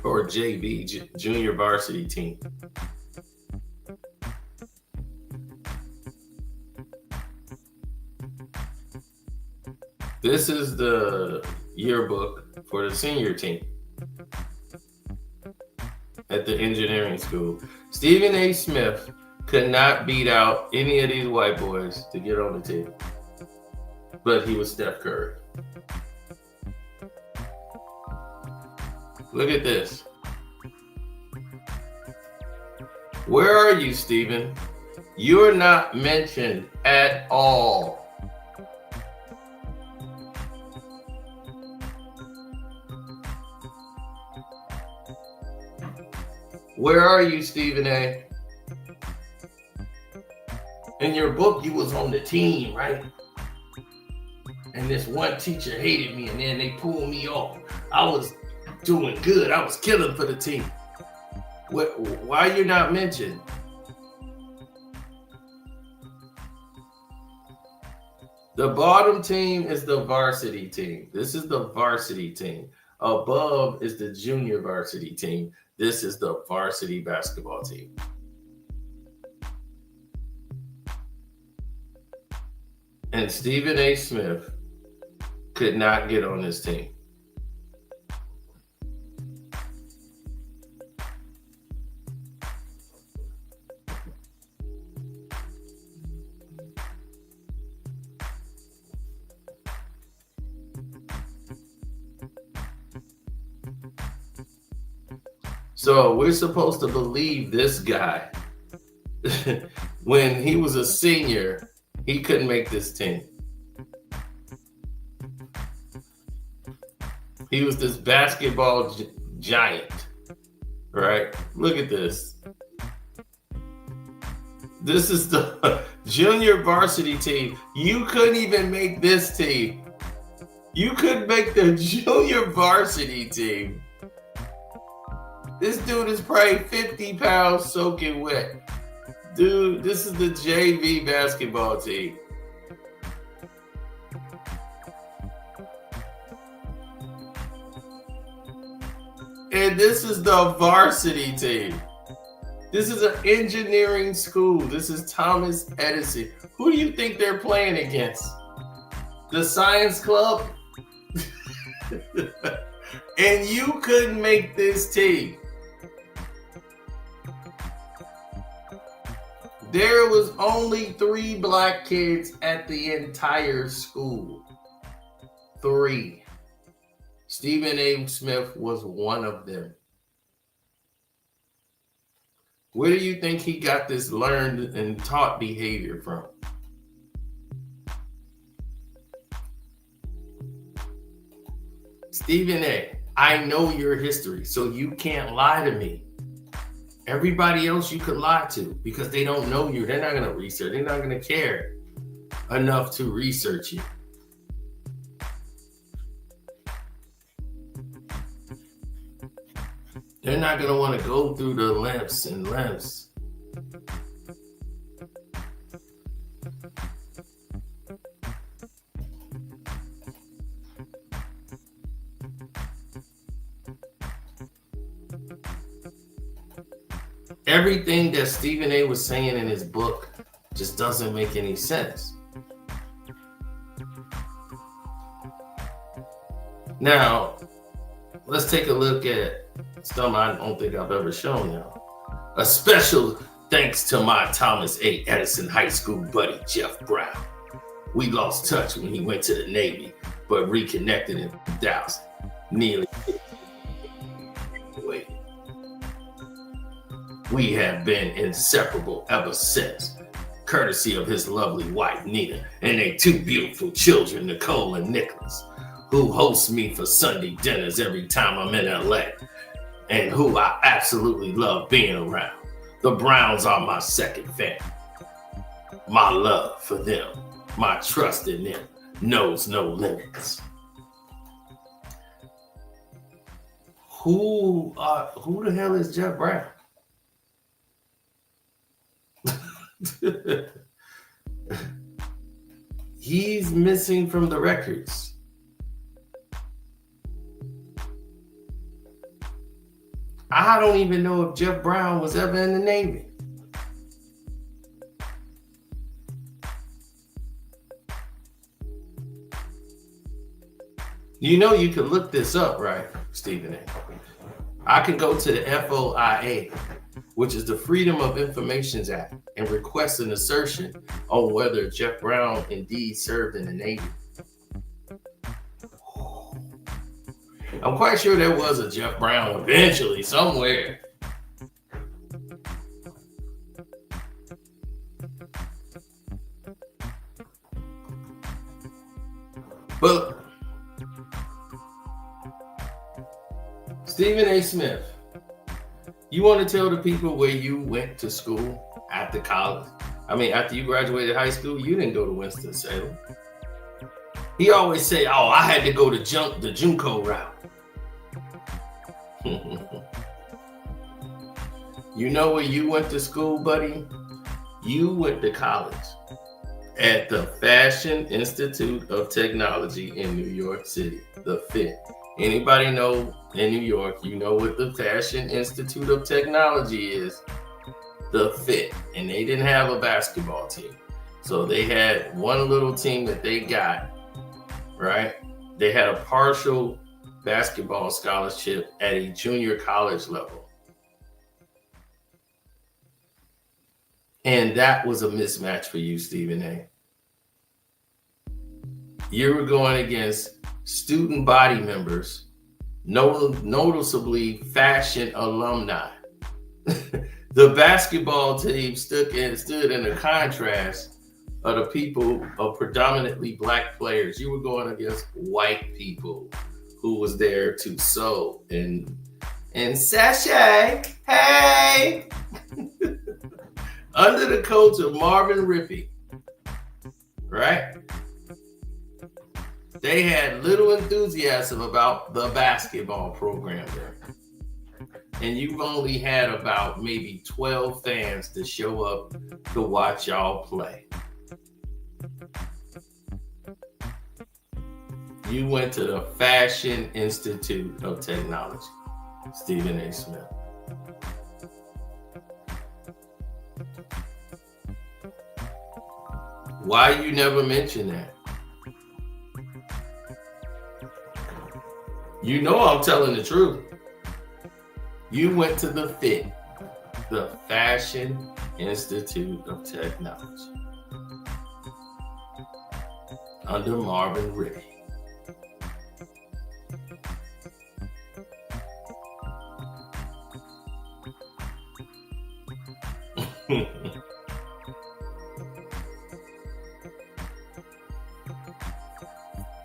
or JV, junior varsity team. This is the yearbook for the senior team at the engineering school. Stephen A. Smith could not beat out any of these white boys to get on the team, but he was Steph Curry. Look at this. Where are you, Stephen? You're not mentioned at all. Where are you, Stephen A? In your book, you was on the team, right? And this one teacher hated me, and then they pulled me off. I was doing good. I was killing for the team. Why are you not mentioned? The bottom team is the varsity team. This is the varsity team. Above is the junior varsity team. This is the varsity basketball team. And Stephen A. Smith could not get on this team. So we're supposed to believe this guy when he was a senior, he couldn't make this team. He was this basketball giant, right? Look at this. This is the junior varsity team. You couldn't even make this team. You couldn't make the junior varsity team. This dude is probably 50 pounds soaking wet. Dude, this is the JV basketball team. And this is the varsity team. This is an engineering school. This is Thomas Edison. Who do you think they're playing against? The science club? And you couldn't make this team. There was only 3 black kids at the entire school. 3. Stephen A. Smith was one of them. Where do you think he got this learned and taught behavior from? Stephen A., I know your history, so you can't lie to me. Everybody else you could lie to because they don't know you. They're not going to research. They're not going to care enough to research you. They're not going to want to go through the lengths and lengths. Everything that Stephen A. was saying in his book just doesn't make any sense. Now, let's take a look at something I don't think I've ever shown y'all. A special thanks to my Thomas A. Edison High School buddy, Jeff Brown. We lost touch when he went to the Navy, but reconnected in 2000. Nearly. We have been inseparable ever since, courtesy of his lovely wife, Nina, and their 2 beautiful children, Nicole and Nicholas, who host me for Sunday dinners every time I'm in LA, and who I absolutely love being around. The Browns are my second family. My love for them, my trust in them, knows no limits. Who the hell is Jeff Brown? He's missing from the records. I don't even know if Jeff Brown was ever in the Navy. You know you can look this up, right, Stephen A? I can go to the FOIA, which is the Freedom of Information Act, and request an assertion on whether Jeff Brown indeed served in the Navy. I'm quite sure there was a Jeff Brown eventually somewhere. But Stephen A. Smith, you want to tell the people where you went to school after college? I mean, after you graduated high school, you didn't go to Winston-Salem. He always say, "Oh, I had to go to the JUCO route." You know where you went to school, buddy? You went to college at the Fashion Institute of Technology in New York City, the FIT. Anybody know in New York, you know what the Fashion Institute of Technology is? The FIT. And they didn't have a basketball team. So they had one little team that they got, right? They had a partial basketball scholarship at a junior college level. And that was a mismatch for you, Stephen A. You were going against student body members, noticeably fashion alumni. the basketball team stood in a contrast of the people of predominantly black players. You were going against white people who was there to sew and sashay, hey, under the coach of Marvin Rippey, right? They had little enthusiasm about the basketball program there. And you've only had about maybe 12 fans to show up to watch y'all play. You went to the Fashion Institute of Technology, Stephen A. Smith. Why you never mention that? You know I'm telling the truth. You went to the FIT, the Fashion Institute of Technology, under Marvin Rippey.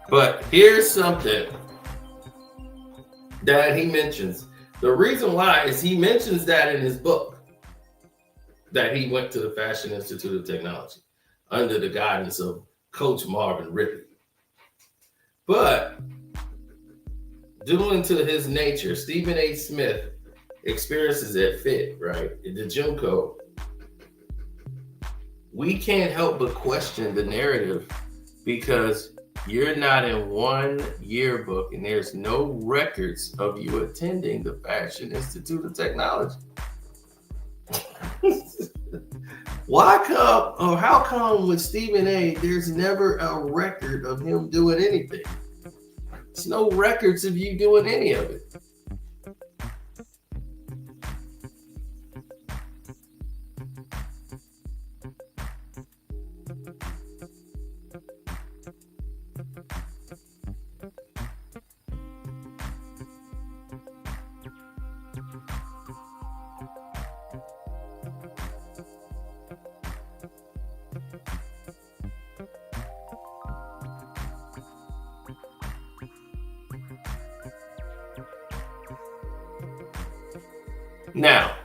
But here's something that he mentions. The reason why is he mentions that in his book, that he went to the Fashion Institute of Technology under the guidance of Coach Marvin Rippey. But due to his nature, Stephen A. Smith experiences at FIT, right, in the gym code. We can't help but question the narrative because you're not in one yearbook and there's no records of you attending the Fashion Institute of Technology. Why come, or how come with Stephen A, there's never a record of him doing anything? There's no records of you doing any of it. Now,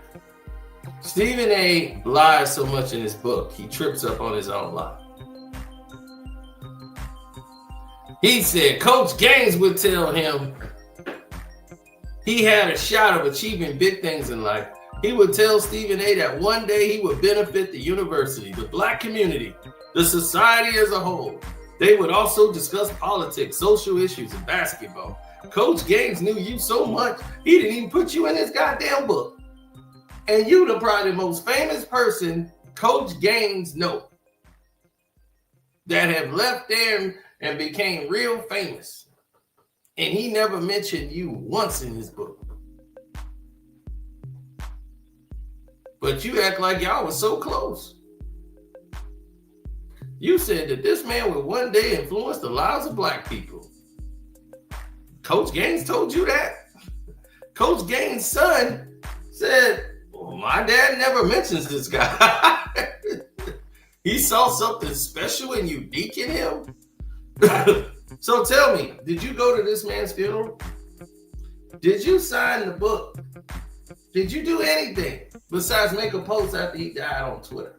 Stephen A lies so much in his book, he trips up on his own lie. He said Coach Gaines would tell him he had a shot of achieving big things in life. He would tell Stephen A that one day he would benefit the university, the black community, the society as a whole. They would also discuss politics, social issues, and basketball. Coach Gaines knew you so much, he didn't even put you in his goddamn book. And you the probably the most famous person Coach Gaines know that have left there and became real famous. And he never mentioned you once in his book. But you act like y'all was so close. You said that this man would one day influence the lives of black people. Coach Gaines told you that? Coach Gaines' son said, well, my dad never mentions this guy. He saw something special and unique in him. So tell me, did you go to this man's funeral? Did you sign the book? Did you do anything besides make a post after he died on Twitter?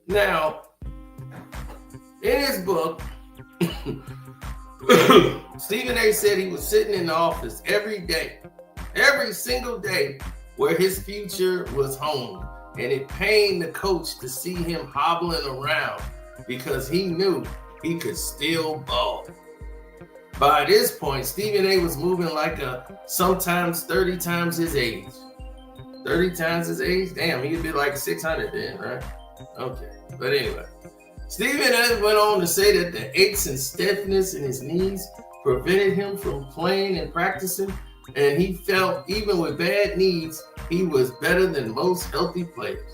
Now, in his book, Stephen A said he was sitting in the office every day, every single day, where his future was honed. And it pained the coach to see him hobbling around because he knew he could still ball. By this point, Stephen A was moving like sometimes 30 times his age. 30 times his age? Damn, he'd be like 600 then, right? Okay, but anyway. Stephen A went on to say that the aches and stiffness in his knees prevented him from playing and practicing, and he felt even with bad knees, he was better than most healthy players.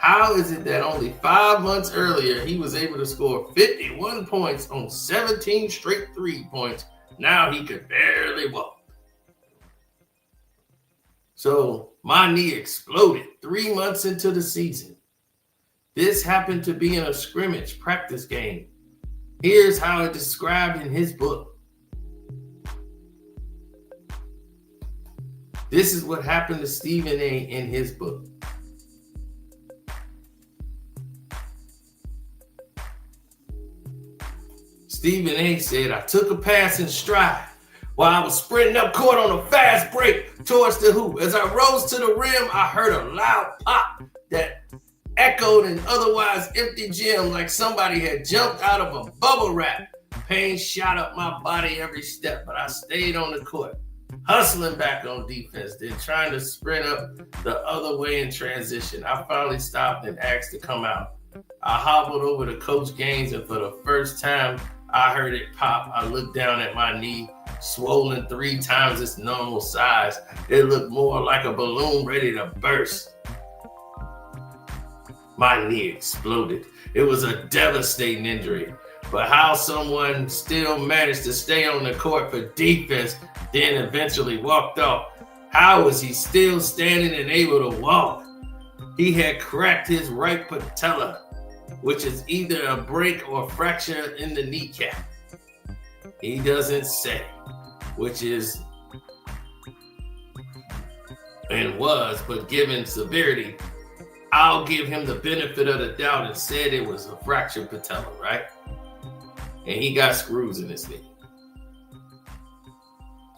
How is it that only 5 months earlier he was able to score 51 points on 17 straight 3-points? Now he could barely walk. So my knee exploded 3 months into the season. This happened to be in a scrimmage practice game. Here's how it's described in his book. This is what happened to Stephen A. in his book. Stephen A. said, I took a passing stride while I was sprinting up court on a fast break towards the hoop. As I rose to the rim, I heard a loud pop that echoed an otherwise empty gym like somebody had jumped out of a bubble wrap. Pain shot up my body every step, but I stayed on the court, hustling back on defense, then trying to sprint up the other way in transition. I finally stopped and asked to come out. I hobbled over to Coach Gaines, and for the first time I heard it pop. I looked down at my knee, swollen 3 times its normal size. It looked more like a balloon ready to burst. My knee exploded. It was a devastating injury. But how someone still managed to stay on the court for defense, then eventually walked off? How was he still standing and able to walk? He had cracked his right patella, which is either a break or fracture in the kneecap. He doesn't say, which is and was, but given severity, I'll give him the benefit of the doubt and said it was a fractured patella, right? And he got screws in his knee.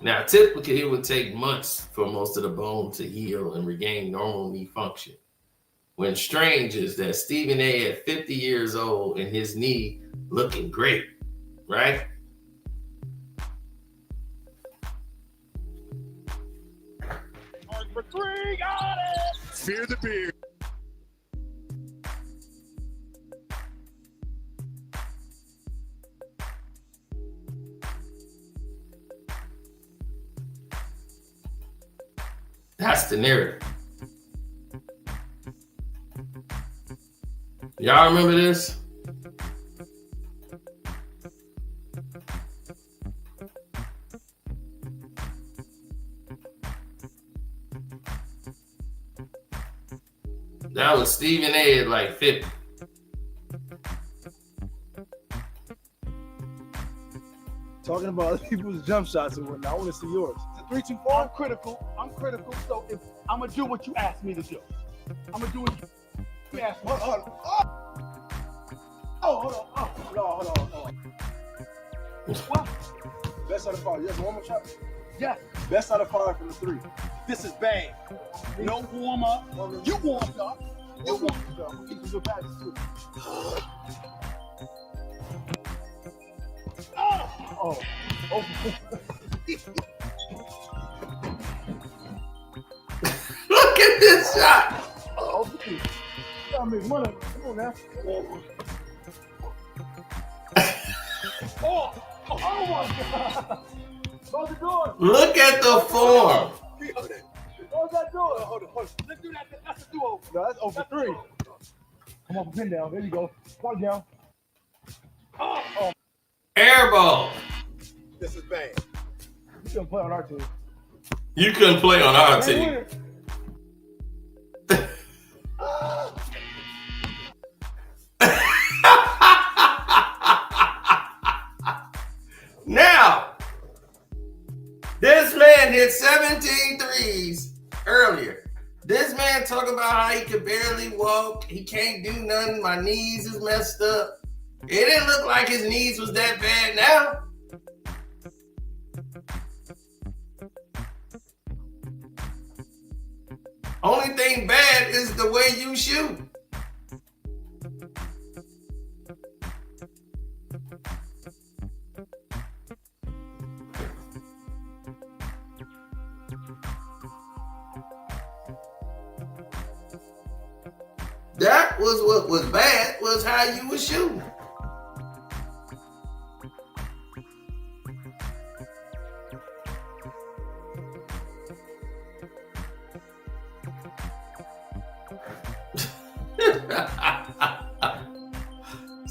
Now, typically it would take months for most of the bone to heal and regain normal knee function. What's strange is that Stephen A. at 50 years old and his knee looking great, right? For 3, got it! Fear the beard. That's the narrative. Y'all remember this? That was Stephen A. at like 50. Talking about other people's jump shots and whatnot. I want to see yours. Is it 3 too far? I'm critical. So if I'm gonna do what you asked me to do, I'm gonna do what you asked me. Hold on. What? Best out of 5. Yes, one more shot. Yes. Best out of 5 from the 3. This is bang. No warm up. You warmed up. You warmed up. We'll get your badges too. Oh. Look at this shot. Oh, you gotta make money. Come on now. Oh my God. Close the door. Look at the form. Close that door. Hold on. Let's do that. That's a duo. No, that's over 3. Come on, pin down. There you go. Come down. Oh. Air ball. This is bang. You can play on our team. You couldn't play on our team. Now, this man hit 17 threes earlier. This man talking about how he could barely walk. He can't do nothing. My knees is messed up. It didn't look like his knees was that bad now. Only thing bad is the way you shoot. That was what was bad, was how you were shooting.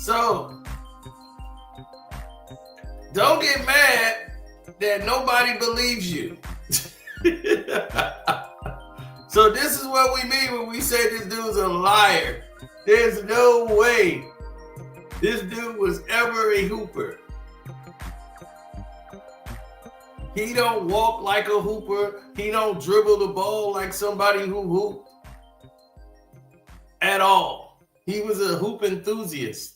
So don't get mad that nobody believes you. So this is what we mean when we say this dude's a liar. There's no way this dude was ever a hooper. He don't walk like a hooper. He don't dribble the ball like somebody who hooped at all. He was a hoop enthusiast.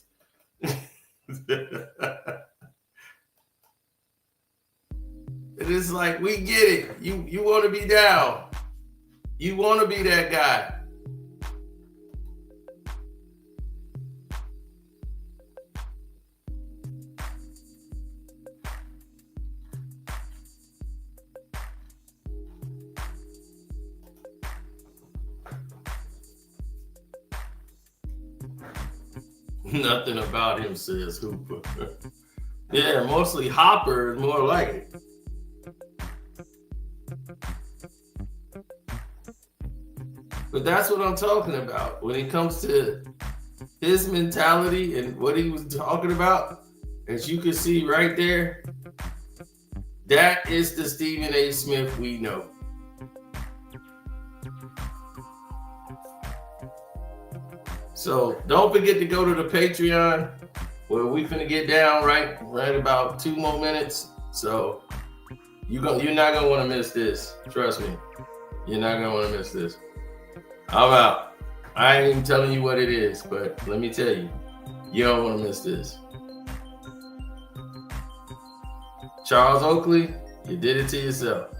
It is like, we get it. You want to be down. You want to be that guy. Nothing about him says Hooper. Yeah, mostly Hopper is more like it. But that's what I'm talking about. When it comes to his mentality and what he was talking about, as you can see right there, that is the Stephen A. Smith we know. So don't forget to go to the Patreon where we finna get down right about 2 more minutes. So you're not gonna want to miss this. Trust me, you're not gonna want to miss this. I'm out. I ain't even telling you what it is, but let me tell you, you don't want to miss this. Charles Oakley, you did it to yourself.